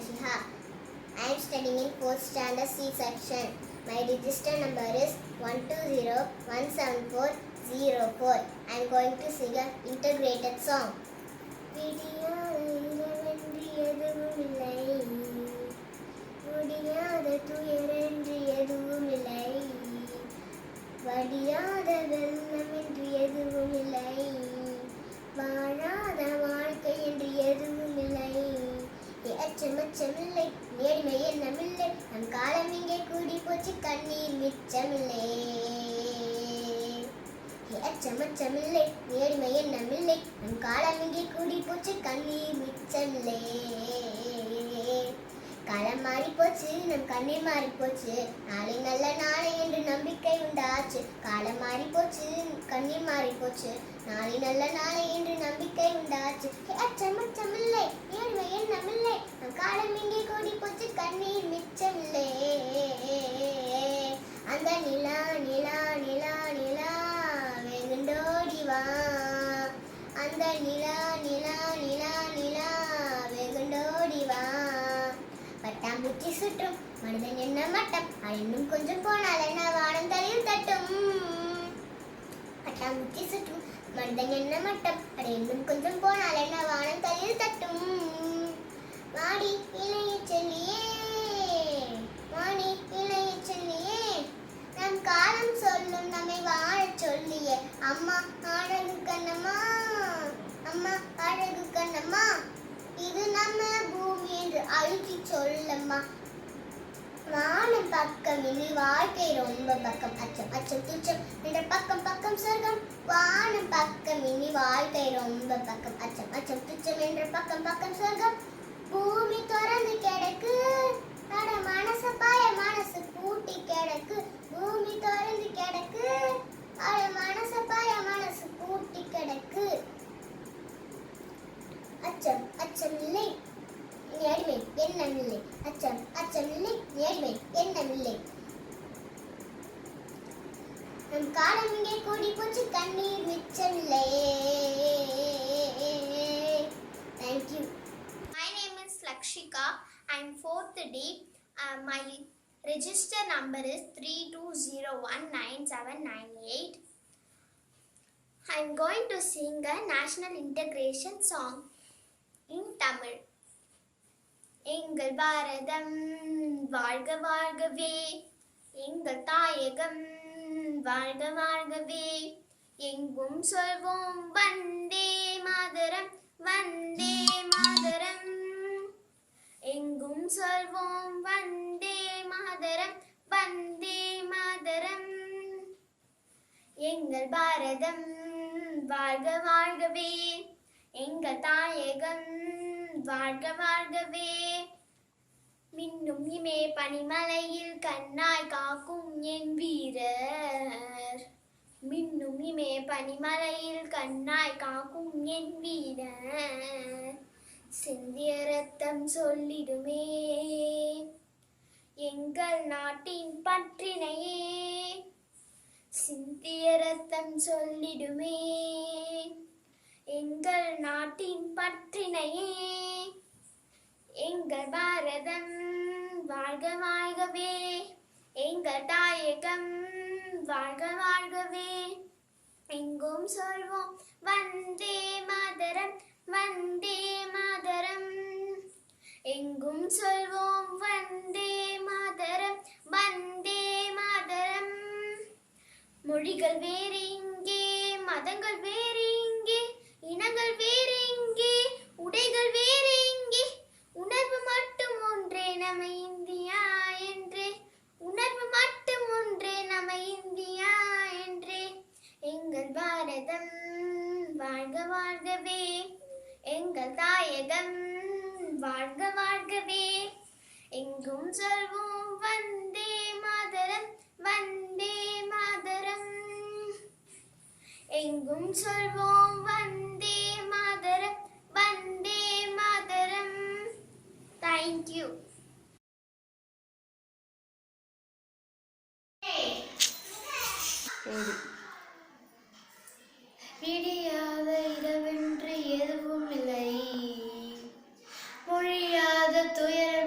Anshiha. I am studying in 4th standard C section. My register number is 1201740. I am going to sing an integrated song. விடியாத இரவென்று எதுவும் இல்லை, முடியாத துயரென்று எதுவும் இல்லை, வடியாத வெள்ளம் என்று எதுவும் இல்லை, வாழாத வாழ்க்கை என்று எதுவும் இல்லை. அச்சமச்சமில்லை, நேர்மை எண்ணமில்லை, நம் காலம் இங்கே கூடி போச்சு, கண்ணீர் மிச்சமில்லை. அச்சமச்சமில்லை, நேர்மை எண்ணமில்லை, நம் காலம் இங்கே கூடி போச்சு, கண்ணீர் மிச்சமில்லை. காலம் மாறி போச்சு, நம் கண்ணீர் மாறி போச்சு, நாளை நல்ல நாளை என்று நம்பிக்கை உண்டாச்சு. காலம் மாறி போச்சு, கண்ணீர் மாறி போச்சு, நாளை நல்ல நாளை என்று நம்பிக்கை உண்டாச்சு. அச்சமச்சமில்லை, நேர்மை எண்ணமில்லை, நம் காலம் இங்கே கூடி போச்சு, கண்ணீர் மிச்சமில்லை. அந்த நிலா நிலா நிலா நிலா வெகுண்டோடி வா, அந்த நிலா நிலா நிலா நிலா வெகுண்டோடி வா. பட்டாம்பூச்சி சுற்றும் மனிதன் என்ன மட்டம், அது இன்னும் கொஞ்சம் போனால் என்ன வானம் தலையில் தட்டும். பட்டாம்பூச்சி சுற்றும் மனிதன் என்ன மட்டம், அது இன்னும் கொஞ்சம் போனால் என்ன வானம் தலையில் தட்டும். வாடி இளைய செல்லியே, வாடி இளைய செல்லியே, நம் காலம் சொல்லும் நம்மை வாழ சொல்லியே. அம்மா அழகு கண்ணம்மா, அம்மா அழகு கண்ணம்மா, இது நம்ம பூமி என்று அழுத்தி சொல்லம்மா. வானம் பக்கம் இனி வாழ்க்கை ரொம்ப பக்கம், அச்சம் அச்சம் துச்சம் என்ற பக்கம் பக்கம் சொர்க்கம். வானம் பக்கம் இனி வாழ்க்கை ரொம்ப பக்கம், அச்சம் அச்சம் துச்சம் என்ற பக்கம் பக்கம் சொர்க்கம். பூமி திறந்து கிடக்கு, அட மனசு பாய மனசு பூட்டி கிடக்கு, பூமி திறந்து கிடக்கு, அட மனசு பாய மனசு பூட்டி கிடக்கு. அச்சம் அச்சமில்லை, நேர்மை எண்ணமில்லை, அச்சம் அச்சமில்லை, நேர்மை எண்ணமில்லை, நம் காலம் இங்கே கூடி போச்சு, கண்ணீர் மிச்சமில்லை. Thank you. My name is Lakshika. I'm 4th D. My register number is 32019798. I'm going to sing a national integration song in Tamil. எங்கள் பாரதம் வாழ்க வாழ்கவே, எங்கள் தாயகம் வாழ்க வாழ்கவே, எங்கும் சொல்வோம் வந்தே மாதரம் வந்தே மாதரம், எங்கும் சொல்வோம் வந்தே மாதரம் வந்தே மாதரம். எங்கள் பாரதம் வாழ்க வாழ்கவே, எங்கள் தாயகம் வாழ்க வாழ்கவே. மின்னும் இமே பனிமலையில் கண்ணாய் காக்கும் என் வீரர், மின்னும் இமே பனிமலையில் கண்ணாய் காக்கும் என் வீரர். சிந்திய ரத்தம் சொல்லிடுமே எங்கள் நாட்டின் பற்றினையே, சிந்திய ரத்தம் சொல்லிடுமே எங்கள் நாட்டின் பற்றினையே. எங்கள் பாரதம் வாழ்க வாழ்கவே, எங்கள் தாயகம் வாழ்க வாழ்கவே, எங்கும் சொல்வோம் வந்தே மாதரம் வந்தே மாதரம், எங்கும் சொல்வோம் வந்தே மாதரம் வந்தே மாதரம். மொழிகள் வேறு இங்கே, மதங்கள் வேறு இங்கே, இனங்கள் வேறு இங்கே, உடைகள் வேறு இங்கே, உணர்வு மட்டும் ஒன்றே நம்ம இந்தியா என்றே, உணர்வு மட்டும் ஒன்றே நம்ம இந்தியா என்றே. எங்கள் பாரதம் வாழ்க வாழ்கவே, எங்கள் தாயகம் வாழ்க வாழ்கவே, எங்கும் சொல்வோம் வந்தே மாதரம் வந்தே மாதரம், எங்கும் சொல்வோம் வந்தே மாதரம் வந்தே மாதரம். Thank you. விடியாத இரவென்று எதுவும் இல்லை, மொழியாத துயரம்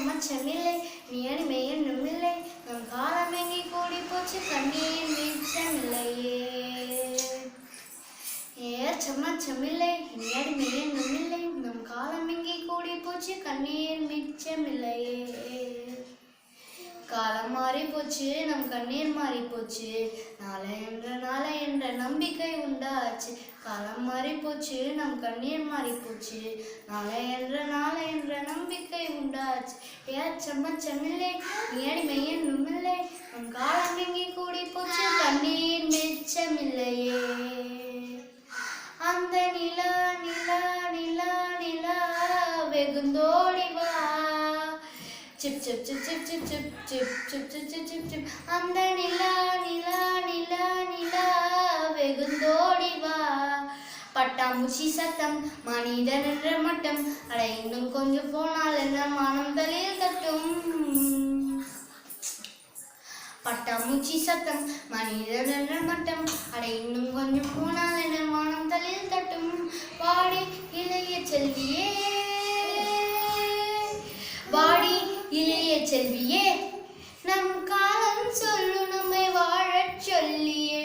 ஏச்சமச்சமில்லை நீ அடிமை என்னுமில்லை நம் காலம் எங்கே கூடி போச்சு கண்ணீர் மிச்சமில்லையே ஏச்சமச்சமில்லை நீ அடிமை என்னுமில்லை நம் காலம் எங்கே கூடி போச்சு கண்ணீர் மிச்சமில்லையே காலம் மாறி போச்சு நம் கண்ணீர் மாறி போச்சு நாளை என்ற நம்பிக்கை உண்டாச்சு காலம் மாறி போச்சு நம் கண்ணீர் மாறி போச்சு நாளை என்ற நம்பிக்கை உண்டாச்சு ஏச்சமச்சமில்லை நீ அடிமை என்னுமில்லை நம் காலம் எங்கே கூடி போச்சு கண்ணீர் மிச்சமில்லையே அந்த நிலா நிலா நிலா நிலா வெகுந்தோடி வா chip chip chip chip chip chip chip chip chip chip chip chip அந்த நிலா நிலா நிலா நிலா வெகுந்தோடி வா பட்டாம்பூச்சி சத்தம் மனிதன் என்ற மட்டம் அட இன்னும் கொஞ்சம் போனால் என்ன மனம் தலையில் தட்டும் பட்டாம்பூச்சி சத்தம் மனிதன் என்ற மட்டம் அட இன்னும் கொஞ்சம் போனால் என்ன மனம் தலையில் தட்டும் வாடி இளைய செல்வியே வாடி இளைய செல்வியே நம் காலம் சொல்லு நம்மை வாழச் சொல்லியே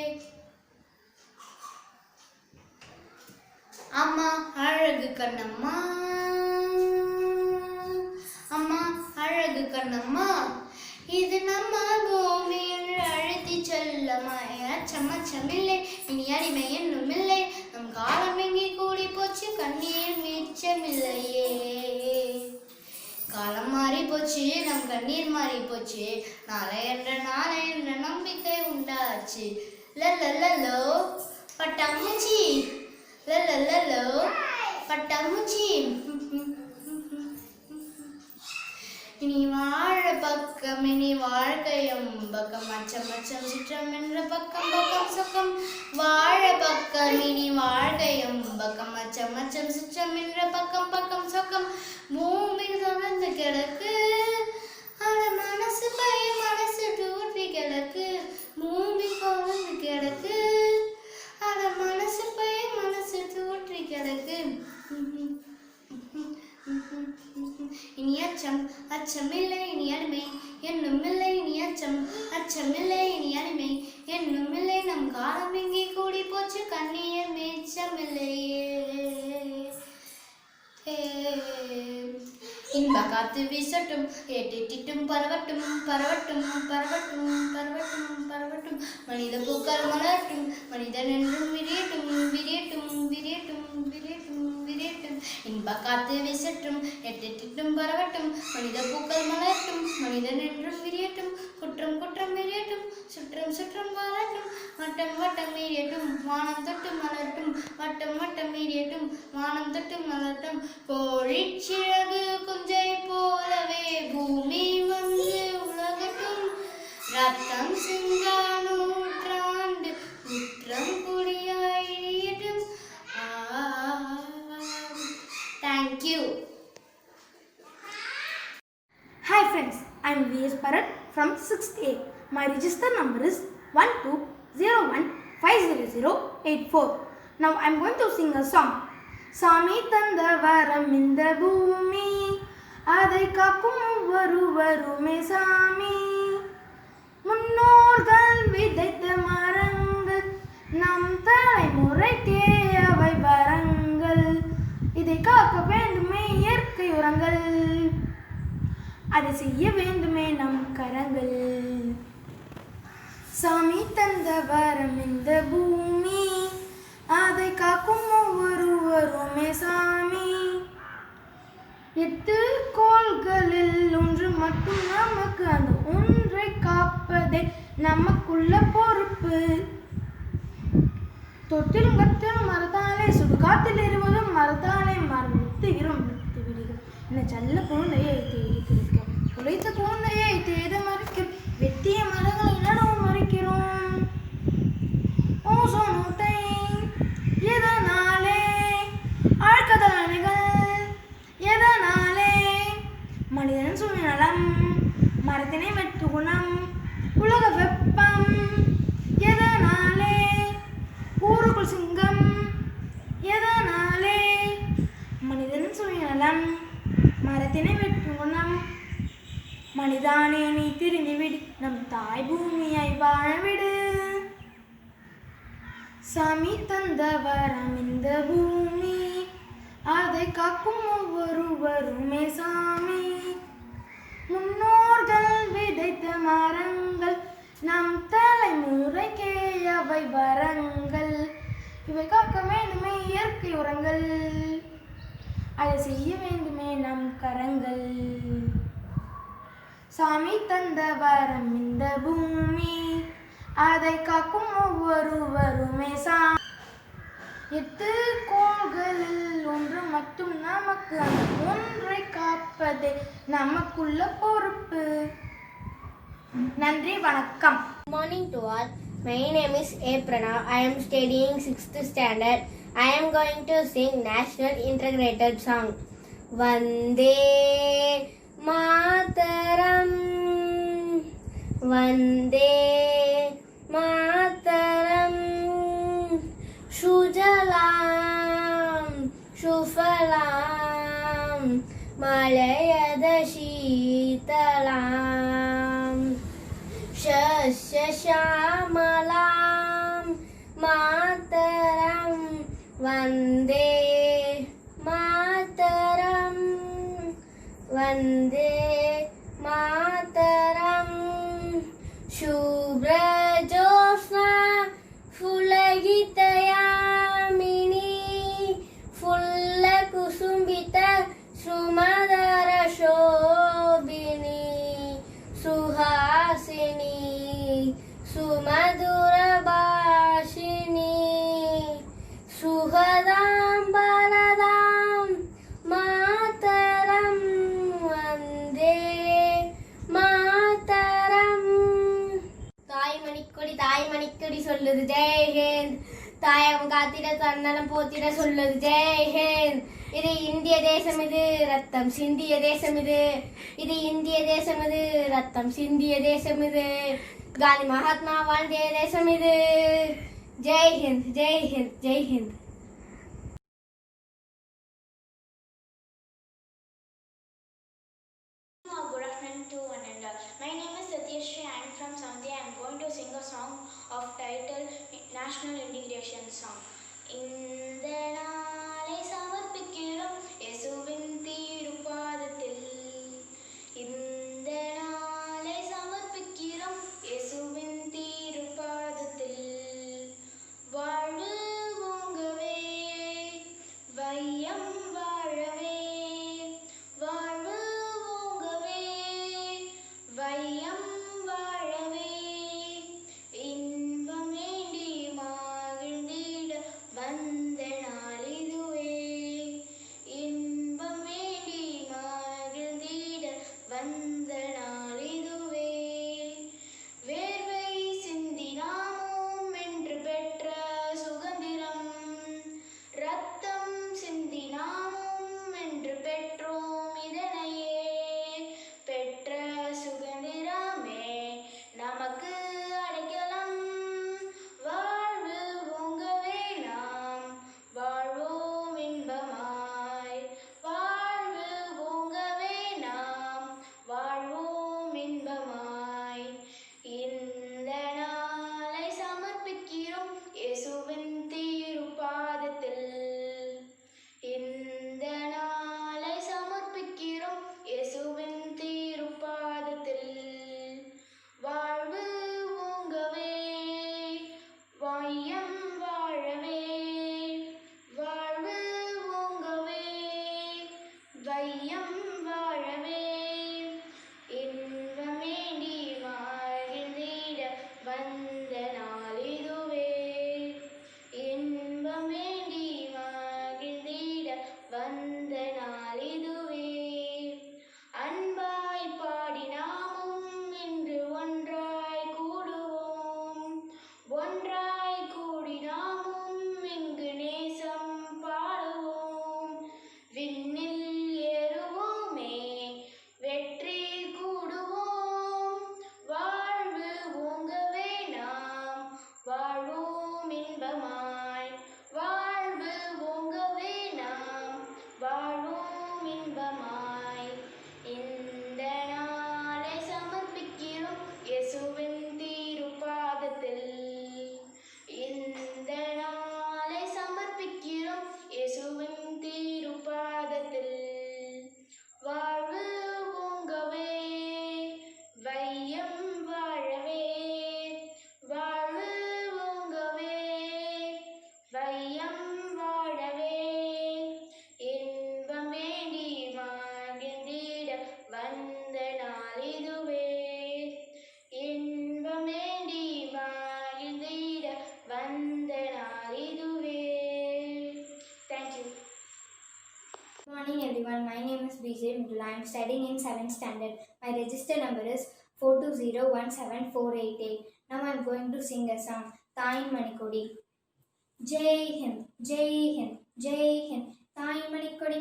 அம்மா அழகு கண்ணம்மா அம்மா அழகு கண்ணம்மா இது நம்ம பூமி என்று அழுத்தி சொல்லம்மா ஏச்சமச்சமில்லை இனி அடிமை என்னுமில்லை நம் காலம் எங்கே கூடி போச்சு கண்ணீர் மிச்சமில்லையே காலம் மாறி போச்சு நம் கண்ணீர் மாறி போச்சு நாளை என்ற நம்பிக்கை உண்டாச்சு லல்லல்லோ பட்டாம்பூச்சி லல்லல்லோ பட்டாம்பூச்சி இனி வாழ பக்கம் இனி வாழ்க்கையும் பக்கம் அச்சம் அச்சம் சிற்றம் என்ற பக்கம் பக்கம் சொக்கம் வாழ பக்கம் இனி வாழ்க்கையும் பக்கம் அச்சம் அச்சம் சிற்றம் என்ற பக்கம் பக்கம் சொக்கம் பூமி தொடர்ந்து கிடக்கு ஆனா மனசு பயம் மனசு தூற்றி கிடக்கு பூமி தொடர்ந்து கிடக்கு ஆனா மனசு பயம் மனசு தூற்றி கிடக்கு இனி அச்சம் அச்சமில்லை இனி அடிமை என்னுமில்லை இனி அச்சம் அச்சமில்லை இனி அடிமை என்னுமில்லை நம் காலம் எங்கே கூடி போச்சு கண்ணீர் மிச்சமில்லையே இன்ப காத்து வீசட்டும் ஏட்டிட்டும் பரவட்டும் பரவட்டும் பரவட்டும் பரவட்டும் பரவட்டும் மனித பூக்கள் மலரட்டும் மனிதன் என்றும் விரியட்டும் விரியட்டும் விரியட்டும் விரியட்டும் விரியட்டும் இன்ப காத்து வீசட்டும் ஏட்டிட்டும் பரவட்டும் மனித பூக்கள் மலரட்டும் மனிதன் என்றும் விரியட்டும் குற்றம் குற்றம் விரியட்டும் சுற்றம் சுற்றம் வாழட்டும் வட்டம் வட்டம் மீறியட்டும் வானம் தொட்டு மலரட்டும் வட்டம் வட்டம் மீறியட்டும் வானம் தொட்டு மலரட்டும் கோழிச்சிறகு குஞ்சை போலவே பூமி வந்து உலகட்டும் ரத்தம் சிந்தா நூற்றாண்டு குற்றம் குடியாயிட்டும் thank you. Hi friends, I am V.S. Bharat from 6th A. My register number is 1201500884. Now I am going to sing a song. சாமி தந்த வரம் இந்த பூமி அதை காக்கும் ஒவ்வொருவருமே சாமி முன்னோர்கள் விதைத்த மரங்கள் நம் தலைமுறைக்கே அவை வரங்கள் இதை காக்க வேண்டுமே இயற்கை உரங்கள் அதை செய்ய வேண்டுமே நம் கரங்கள் சாமி தந்த வரம் இந்த பூமி அதை காக்கும் ஒவ்வொருவருமே சாமி 8 கோள்களில் ஒன்று மட்டும் நமக்கு அந்த ஒன்றை காப்பதே நமக்குள்ள பொறுப்பு தொட்டிலும் கத்திலும் மரத்தாலே சுடுகாட்டில் இருவதும் மரத்தாலே மரத்துகிறோம் விட்டு விடுகிறோம் என்ன செல்ல குழந்தையை தேடி கிடைக்கும் உழைத்த குழந்தையை தேட மறைக்கிறோம் வெட்டிய மரங்களை நடவும் மறைக்கிறோம் ஓசோனோட்டை எதனாலே ஆழ்கதானைகள் எதனாலே மனிதன் சுயநலம் மரத்தினை வெட்டு குணம் உலக வெப்பம் எதனாலே ஊருக்குள் சிங்கம் எதனாலே மனிதன் சுயநலம் மரத்தினை வெட்டு குணம் மனிதானே நீ திரும்பிவிடு, நம் தாய் பூமியை வாழவிடு. சாமி தந்த வரம் இந்த பூமி, அதை காக்கும் ஒவ்வொருவருமே சாமி. முன்னோர்கள் விதைத்த மரங்கள், நம் தலைமுறைக்கே அவை வரங்கள். இவை காக்க வேண்டுமே இயற்கை உரங்கள், அதை செய்ய வேண்டுமே நம் கரங்கள். சாமி தந்த வரம் இந்த பூமி, அதை காக்கும் ஒவ்வொருவருமே சாமி. 8 கோள்களில் ஒன்று மட்டும் நமக்கு, அந்த ஒன்றை காப்பதே நமக்குள்ள பொறுப்பு. நன்றி, வணக்கம். Good morning to all. My name is A. Pranav. I am studying 6th standard. I am going to sing National Integrated Song. Vande Mataram, Vande Mataram, Shujalam, Shufalam, Malayada Sheetalam, Shasya Shamalam, Mataram, Vande Mataram, Vande Mataram, Shubhra Josna, Fulagitayamini, Fulla Kusumbita, Sumadara Shobini, Suhasini, Sumadura Bashini, Suhadam Baladam, Mataram, Vande Mataram. தாய் மணிக்கொடி சொல்லுது ஜெய்ஹிந்த், தாயகம் காத்திட தன்னலம் போத்திட சொல்லுது ஜெய்ஹிந்த். இது இந்திய தேசம், இது ரத்தம் சிந்திய தேசம், இது இந்திய தேசம், இது ரத்தம் சிந்திய தேசம், இது காந்தி மகாத்மா வாழ்ந்த தேசம், இது. ஜெய்ஹிந்த், ஜெய்ஹிந்த், ஜெய்ஹிந்த். Good afternoon to one and all. My name is Satyashri. I am from Saudi. I am going to sing a song of title National Integration Song. இந்த நாளை சமர்ப்பிக்கிறோம் இயேசுவின் திருப்பாதத்தில். இந்த நாளை சமர்ப்பிக்கிறோம் இயேசுவின் திருப்பாதத்தில். வாழ்வு ஓங்கவே, வையம் வாழவே, வாழ்வு ஓங்கவே, வையம் வாழவே, இன்பம் வேண்டி மகிழ்ந்திட வந்த நாள் இதுவே. இன்பம் வேண்டி Vijay Mudula. I am studying in 7th standard. My register number is 420174888. Now I am going to sing a song. Thayin Manikodi. Jai Hind, Jai Hind, Jai Hind. Thayin Manikodi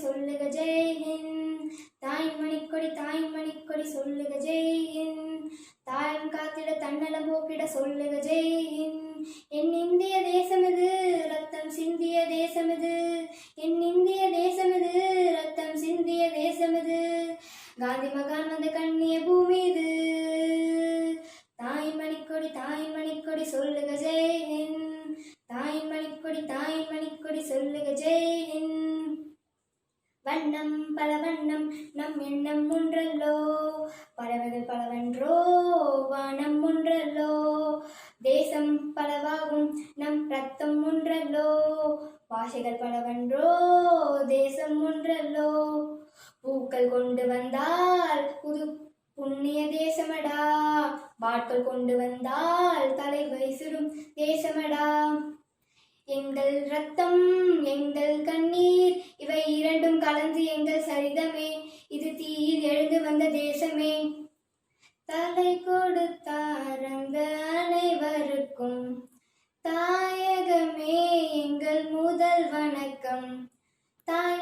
சொல்லுக Jai Hind. Thayin Manikodi சொல்லுக Jai Hind. தாயம் காத்திட தன்னலம் போக்கிட சொல்லுக Jai Hind. என் இந்திய தேசமிது ரத்தம் சிந்திய தேசமிது. என் இந்திய தேசமிது ரத்தம் சிந்திய தேசமிது. காந்தி மகான் வந்த கண்ணிய பூமி இது. தாயின் மணிக்கொடி சொல்லுக Jai Hind. தாயின் மணிக்கொடி சொல்லுக Jai Hind. வண்ணம் பல வண்ணம் நம் எண்ணம் ஒன்றல்லோ. பறவைகள் பலவன்றோ வானம் ஒன்றல்லோ. தேசம் பலவாகும் நம் ரத்தம் ஒன்றல்லோ. பாஷைகள் பலவன்றோ தேசம் ஒன்றல்லோ. பூக்கள் கொண்டு வந்தால் புது புண்ணிய தேசமடா. பாட்கள் கொண்டு வந்தால் தலை வைசிடும் தேசமடா. எங்கள் ரத்தம் எங்கள் கண்ணீர் இவை இரண்டும் கலந்து எங்கள் சரிதமே. இது தீயில் எழுந்து வந்த தேசமே. தலை கொடுத்தார் அந்த அனைவருக்கும் தாயகமே எங்கள் முதல் வணக்கம். தாய்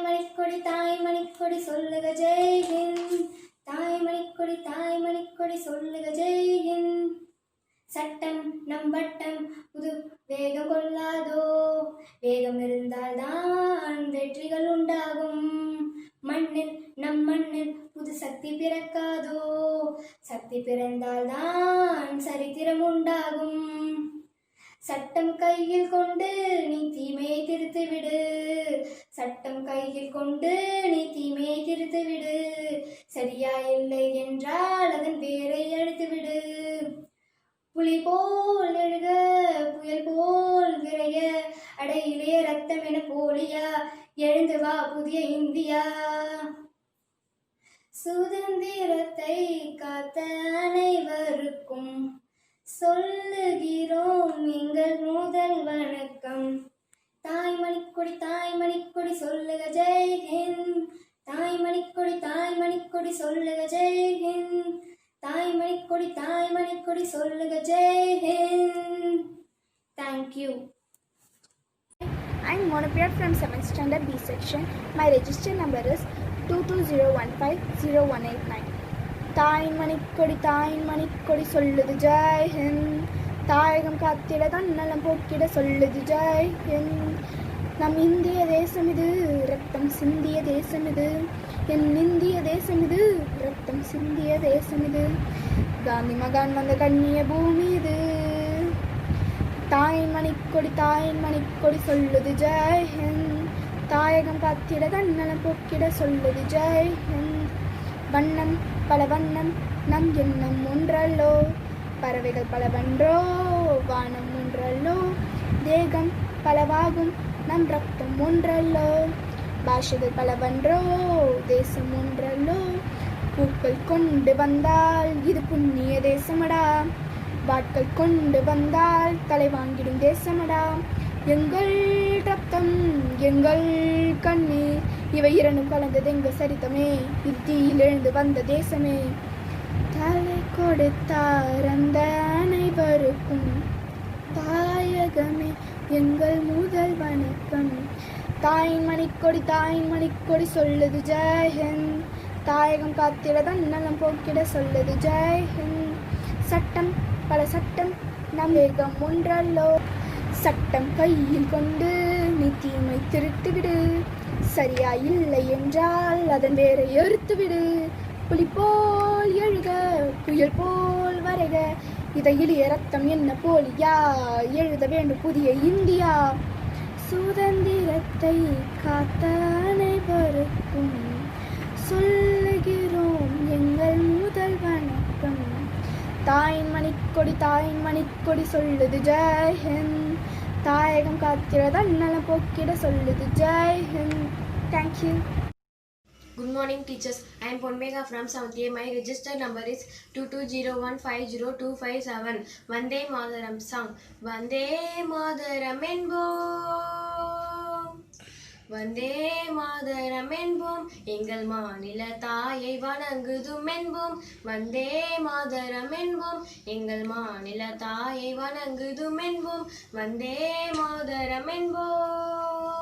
மணிக்கொடி சொல்லுக Jai Hind. தாய் மணிக்கொடி சொல்லுக Jai Hind. சட்டம் நம் பட்டம் புது வேகம் கொள்ளாதோ. வேகம் இருந்தால்தான் வெற்றிகள் உண்டாகும். நம் மண்ணில் புது சக்தி பிறக்காதோ. சக்தி பிறந்தால்தான் சரித்திரம் உண்டாகும். சட்டம் கையில் கொண்டு நீ தீமையை திருத்திவிடு. சட்டம் கையில் கொண்டு நீ தீமையை திருத்திவிடு. சரியா இல்லை என்றால் அதன் பேரை அழித்துவிடு. புலி போல் எழுக புயல் போல் விரைய. அடையிலே ரத்தம் என போலியா. எழுந்து வா புதிய இந்தியா. சுதந்திரத்தை காத்த அனைவருக்கும் சொல்லுகிறோம் எங்கள் முதல் வணக்கம். தாய் மணிக்கொடி சொல்லுக Jai Hind. தாய் மணிக்கொடி சொல்லுக Jai Hind. தாய் மணிக்கொடி சொல்லுக Jai Hind. Thank you. I'm Monopriya from 7th standard B section. My register number is 2201501889. தாயின் மணிக்கொடி சொல்லுது Jai Hind. தாயகம் காத்திட தன்னலம் போக்கிட சொல்லுது Jai Hind. நம் இந்திய தேசம் இது ரத்தம் சிந்திய தேசம் இது. என் இந்திய தேசம் இது ரத்தம் சிந்திய தேசம் இது. காந்தி மகான் வந்த கண்ணிய பூமி இது. தாயின் மணிக்கொடி சொல்லுது Jai Hind. தாயகம் காத்திட தன்னலம் போக்கிட சொல்லுது Jai Hind. வண்ணம் பல வண்ணம் நம் எண்ணம் ஒன்றல்லோ. பறவைகள் பலவன்றோ வானம் ஒன்றல்லோ. தேகம் பலவாகும் நம் ரத்தம் ஒன்றல்லோ. பாஷைகள் பலவன்றோ தேசம் ஒன்றல்லோ. பூக்கள் கொண்டு வந்தால் இது புண்ணிய தேசமடா. பாட்கள் கொண்டு வந்தால் தலை வாங்கிடும் தேசமடா. எங்கள் ரத்தம் எங்கள் கண்ணீர் இவை இரண்டும் கலந்தது எங்கள் சரித்தமே. இது தீயில் எழுந்து வந்த தேசமே. தலை கொடுத்தார் அந்த அனைவருக்கும் தாயகமே எங்கள் முதல் வணக்கம். தாயின் மணிக்கொடி சொல்லுது Jai Hind. தாயகம் காத்திட தன்னலம் போக்கிட சொல்லுது Jai Hind. சட்டம் பல சட்டம் நம் வேகம் ஒன்றல்லோ. சட்டம் கையில் கொண்டு நீ தீமை திருத்திவிடு. சரியா இல்லை என்றால் அதன் வேரை எறுத்துவிடு. புலி போல் எழுக புயல் போல் வரைக. இதை எளிய ரத்தம் என்ன போலியா. எழுத வேண்டும் புதிய இந்தியா. சுதந்திரத்தை காத்த அனைவருக்கும் சொல்லுகிறோம் எங்கள் முதல் வணக்கம். தாயின் மணிக்கொடி சொல்லுது Jai Hind. தாயகம் காத்திட தன்னலம் போக்கிட சொல்லுது Jai Hind. Thank you. Good morning teachers. I am Ponmega from 7th A. My register number is 2201502557. Vande Mataram song. Vande Mataram என்போம். வந்தே மாதரம் என்போம் எங்கள் மாநில தாயை வணங்குதும் என்போம் வந்தே மாதரம் என்போம் எங்கள் மாநில தாயை வணங்குதும் என்போம் வந்தே மாதரம் என்போம்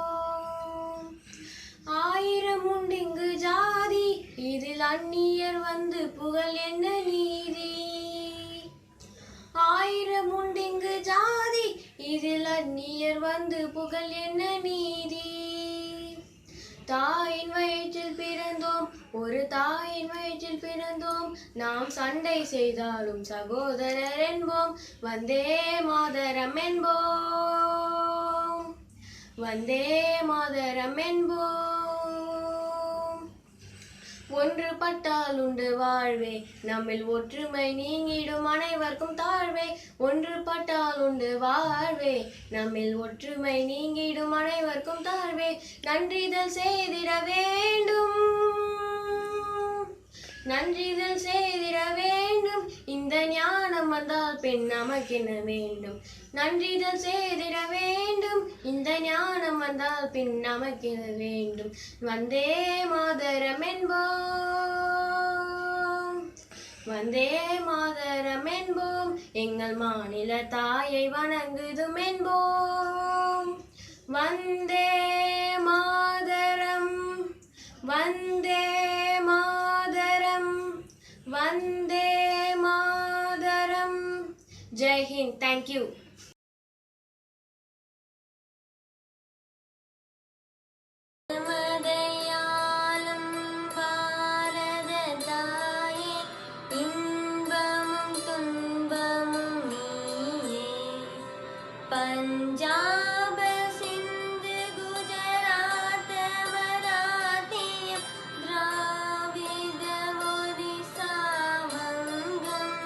ஆயிரம் உண்டிங்கு ஜாதி இதில் அந்நியர் வந்து புகழ் என்ன நீதி ஆயிரம் உண்டிங்கு ஜாதி இதில் அந்நியர் வந்து புகழ் என்ன நீதி தாயின் வயிற்றில் பிறந்தோம் ஒரு தாயின் வயிற்றில் பிறந்தோம் நாம் சண்டை செய்தாலும் சகோதரர் என்போம் வந்தே மாதரம் என்போம் வந்தே மாதரம் என்போம் ஒன்றுபட்டால் உண்டு வாழ்வே நம்மில் ஒற்றுமை நீங்கிடும் அனைவருக்கும் தாழ்வே ஒன்றுபட்டால் உண்டு வாழ்வே நம்மில் ஒற்றுமை நீங்கிடும் அனைவருக்கும் தாழ்வே நன்றிதல் செய்திட வேண்டும் நன்றிதல் செய்திட வேண்டும் இந்த ஞானம் வந்தால் பெண் நமக்கென்ன வேண்டும் நன்றிதல் செய்திட வேண்டும் இந்த ஞானம் வந்தால் பின் நமக்கென வேண்டும் வந்தே மாதரம் என்போம் வந்தே மாதரம் என்போம் எங்கள் மாநில தாயை வணங்குதும் என்போம் வந்தே மாதரம் வந்தே மாதரம் வந்தே மாதரம் ஜெய் ஹிந்த் தேங்க்யூ மதையாலும் பாரத தாயே இன்பமும் துன்பமும் நீயே பஞ்சாப சிந்து குஜராத் மராத்தியம் திராவிட ஒரிசா வங்கம்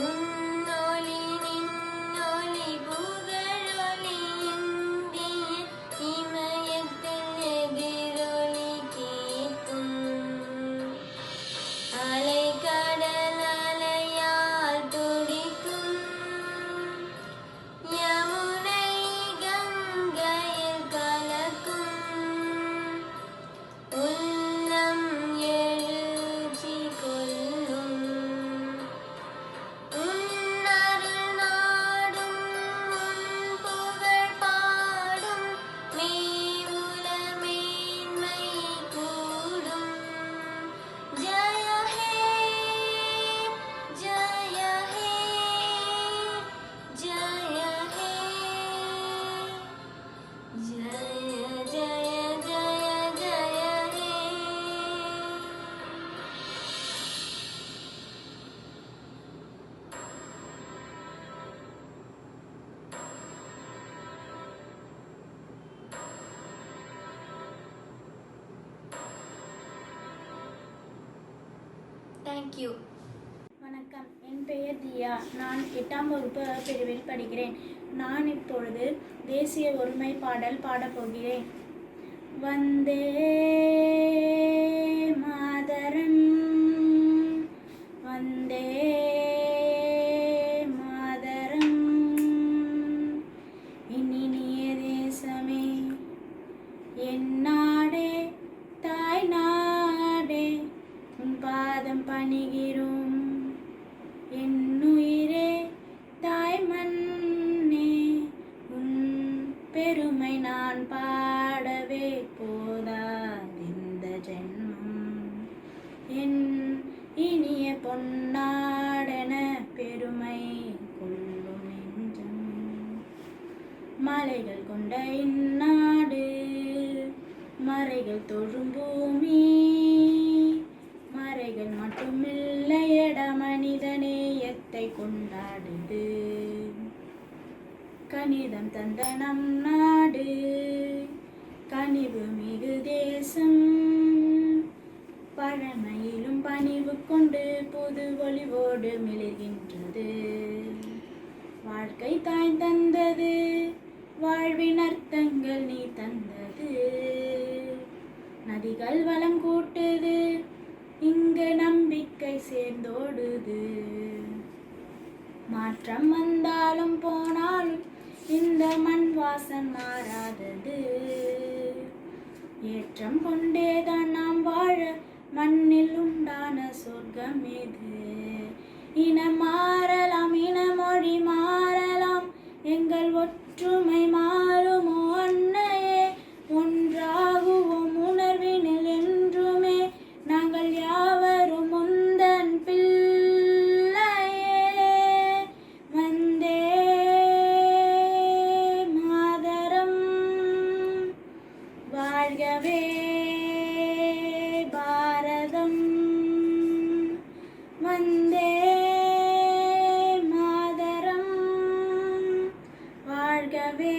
உன்னொலி நின்னொலி புகழொலி இந்திய இமயத்தில் எதிரொலி கேட்கும் அலைகடல் அலையால் துடிக்கும் யமுனை கங்கையில் கலக்கும் உள்ளம் எழுச்சி கொள்ளும் உன்னருள் நாடும் உன் புகழ் பாடும் மேவுல மேன்மை கூடும் ஜய ஹே ஜய ஹே ஜய ஹே ஜய ஜய ஜய ஜய ஹே Thank you. வணக்கம், என் பெயர் தியா. நான் 8ஆம் வகுப்பு அ பிரிவில் படிக்கிறேன். நான் இப்பொழுது தேசிய ஒருமை பாடல் பாடப்போகிறேன். வந்தே மாதரம் வந்தே மாதரம் இனிய தேசமே என் நாடே தாய் நாடே உன் பாதம் பணிகிறோம் என் உயிரே தாய் மண்ணே உன் பெருமை நான் பாடவே போதாதிந்த ஜென்மம் என் இனிய பொன்னாடன பெருமை கொள்ளும் நெஞ்சம் மலைகள் கொண்ட இந்நாடு மறைகள் தொழும் பூமி மறைகள் மட்டுமில்லையட மனிதநேயத்தை கொண்டாடுது கணிதம் தந்த நம் நாடு கனிவு மிகு தேசம் பழமையிலும் பணிவு கொண்டு புது ஒளிவோடு மிளிர்கின்றது வாழ்க்கை தாய் தந்தது வாழ்வின் அர்த்தங்கள் நீ தந்தது நதிகள் வளம் கூட்டுது இங்கு நம்பிக்கை சேர்ந்தோடுது மாற்றம் வந்தாலும் போனாலும் இந்த மண் வாசம் மாறாதது. ஏற்றம் கொண்டேதான் நாம் வாழ மண்ணில் உண்டான சொர்க்கம் இது. இனம் மாறலாம், இனமொழி மாறலாம், எங்கள் ஒற்றுமை மாறுமோ அன்னையே. ஒன்றாகுவோம் உணர்வினில் என்றுமே, நாங்கள் யாவரும் முந்தன் பிள்ளையே. வந்தே மாதரம் வாழ்கவே பாரதம். வந்தே மாதரம் வாழ்கவே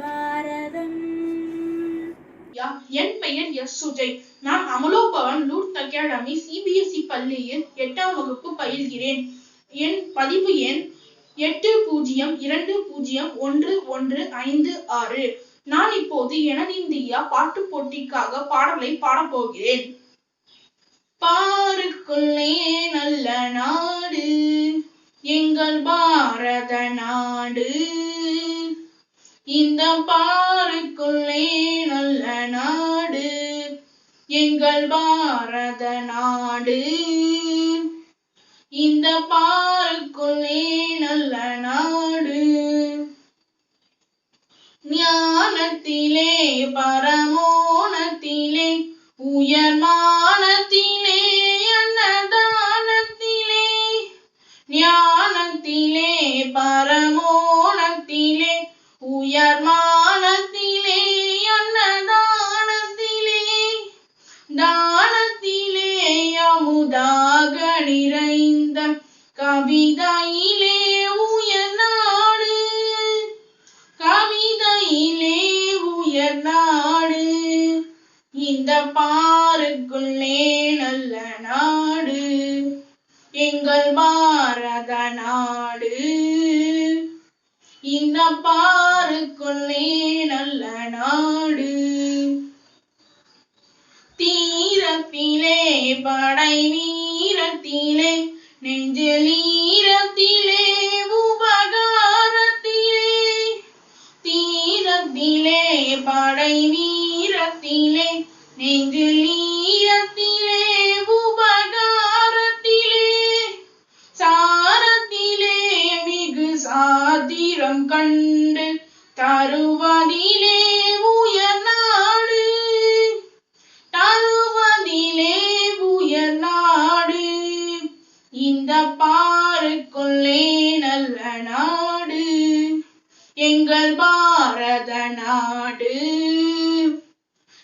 பாரதம். என் பெயர் எஸ் சுஜய். நான் அமலோபவன் லூர்த் அகாடமி CBSE பள்ளியில் 8ஆம் வகுப்பு பயில்கிறேன். என் பதிவு எண் 80201156. நான் இப்போது எனது இந்தியா பாட்டு போட்டிக்காக பாடலை பாடப்போகிறேன். பாருக்குள்ளே நல்ல நாடு எங்கள் பாரத நாடு. இந்த பாருக்குள்ளே நல்ல நாடு எங்கள் பாரத நாடு. இந்த பாருக்குள்ளே நல்ல நாடு. ஞானத்திலே பரமோணத்திலே உயர்மானத்திலே அன்னதானத்திலே. ஞானத்திலே பரமோணத்திலே உயர்மானத்திலே அன்னதானத்திலே. தானத்திலே அமுதாக நிறைந்த கவிதையிலே உயர்நாடு. கவிதையிலே உயர்நாடு. இந்த பாருக்குள்ளே நல்ல நாடு எங்கள் பாரத நாடு. இந்த பாருக்குள்ளே நல்ல நாடு. தீரத்திலே படை வீரத்திலே நெஞ்சில் ஈரத்திலே உபகாரத்திலே. தீரத்திலே படை வீரத்திலே நெஞ்சில் ஈரத்திலே உபகாரத்திலே. சாரத்திலே மிகு சாத்திரம் கண்டு தருவதிலே உயர்நாடு. தருவதிலே உயர்நாடு. இந்த பாருக்குள்ளே நல்ல நாடு எங்கள் பாரத நாடு.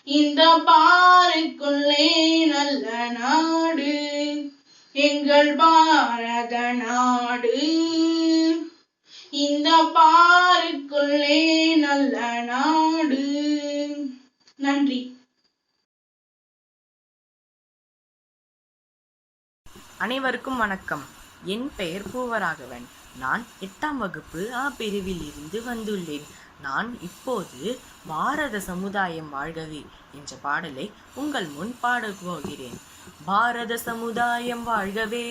இந்த பாருக்குள்ளே நல்ல நாடு எங்கள் பாரத நாடு. இந்த பாருக்குள்ளே நல்ல நாடு. நன்றி. அனைவருக்கும் வணக்கம். என் பெயர் பூவராகவன். நான் 8ஆம் வகுப்பு A பிரிவில் இருந்து வந்துள்ளேன். நான் இப்போது பாரத சமுதாயம் வாழ்கவே என்ற பாடலை உங்கள் முன் பாடப் போகிறேன். பாரத சமுதாயம் வாழ்கவே,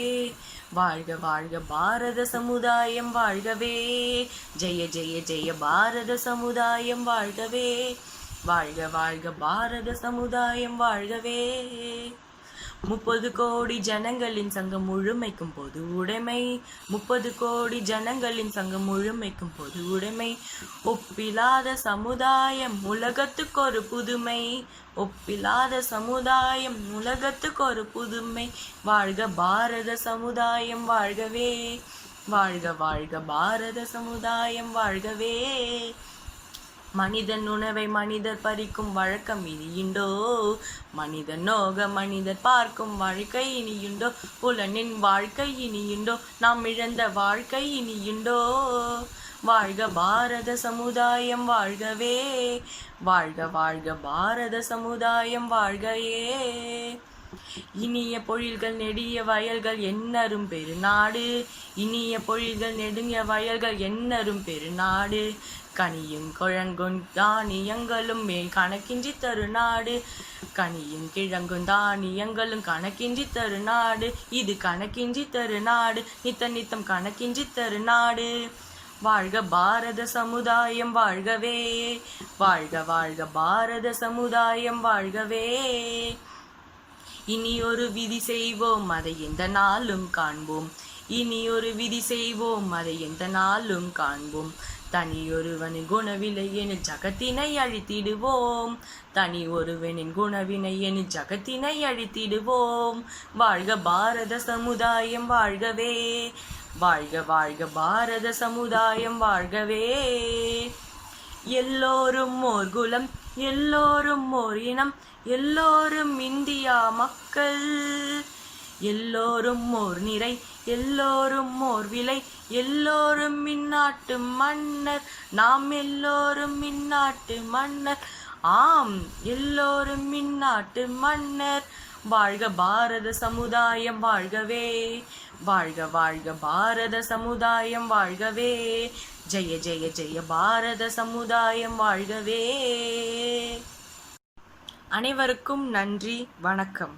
வாழ்க வாழ்க பாரத சமுதாயம் வாழ்கவே, ஜெய ஜெய ஜெய பாரத சமுதாயம் வாழ்கவே, வாழ்க வாழ்க பாரத சமுதாயம் வாழ்கவே. 30 கோடி ஜனங்களின் சங்கம் முழுமைக்கும் பொது உடைமை. 30 கோடி ஜனங்களின் சங்கம் முழுமைக்கும் பொது உடைமை. ஒப்பில்லாத சமுதாயம் உலகத்துக்கு ஒரு புதுமை. ஒப்பில்லாத சமுதாயம் உலகத்துக்கு ஒரு புதுமை. வாழ்க பாரத சமுதாயம் வாழ்கவே, வாழ்க வாழ்க பாரத சமுதாயம் வாழ்கவே. மனிதன் உணவை மனிதர் பறிக்கும் வழக்கம் இனியுண்டோ? மனிதன் நோக மனிதர் பார்க்கும் வாழ்க்கை இனியுண்டோ? புலனின் வாழ்க்கை இனியுண்டோ? நாம் இழந்த வாழ்க்கை இனியுண்டோ? வாழ்க பாரத சமுதாயம் வாழ்கவே, வாழ்க வாழ்க பாரத சமுதாயம் வாழ்கையே. இனிய பொழில்கள் நெடிய வயல்கள் என்னரும் பெருநாடு. இனிய பொழில்கள் நெடுங்கிய வயல்கள் என்னரும் பெருநாடு. கனியும் குழங்கும் தானியங்களும் மேல் கணக்கின்றி தருநாடு. கனியும் கிழங்கும் தானியங்களும் கணக்கின்றி தருநாடு. இது கணக்கின்றி தருநாடு, நித்த நித்தம் கணக்கின்றி தருநாடு. வாழ்க பாரத சமுதாயம் வாழ்கவே, வாழ்க வாழ்க பாரத சமுதாயம் வாழ்கவே. இனி ஒரு விதி செய்வோம் அதை எந்த நாளும் காண்போம், இனி ஒரு விதி செய்வோம் அதை எந்த நாளும் காண்போம். தனியொருவனின் குணவிலை எனில் ஜகத்தினை அழித்திடுவோம், தனி ஒருவனின் குணவினை எனில் ஜகத்தினை அழித்திடுவோம். வாழ்க பாரத சமுதாயம் வாழ்கவே, வாழ்க வாழ்க பாரத சமுதாயம் வாழ்கவே. எல்லோரும் ஓர் குலம், எல்லோரும் ஓர் இனம், எல்லோரும் இந்தியா மக்கள், எல்லோரும் ஓர் நிறை, எல்லோரும் ஓர் விலை, எல்லோரும் இந்நாட்டு மன்னர், நாம் எல்லோரும் இந்நாட்டு மன்னர், ஆம் எல்லோரும் இந்நாட்டு மன்னர். வாழ்க பாரத சமுதாயம் வாழ்கவே, வாழ்க வாழ்க பாரத சமுதாயம் வாழ்கவே. ஜெய ஜெய ஜெய பாரத சமுதாயம் வாழ்கவே. அனைவருக்கும் நன்றி, வணக்கம்.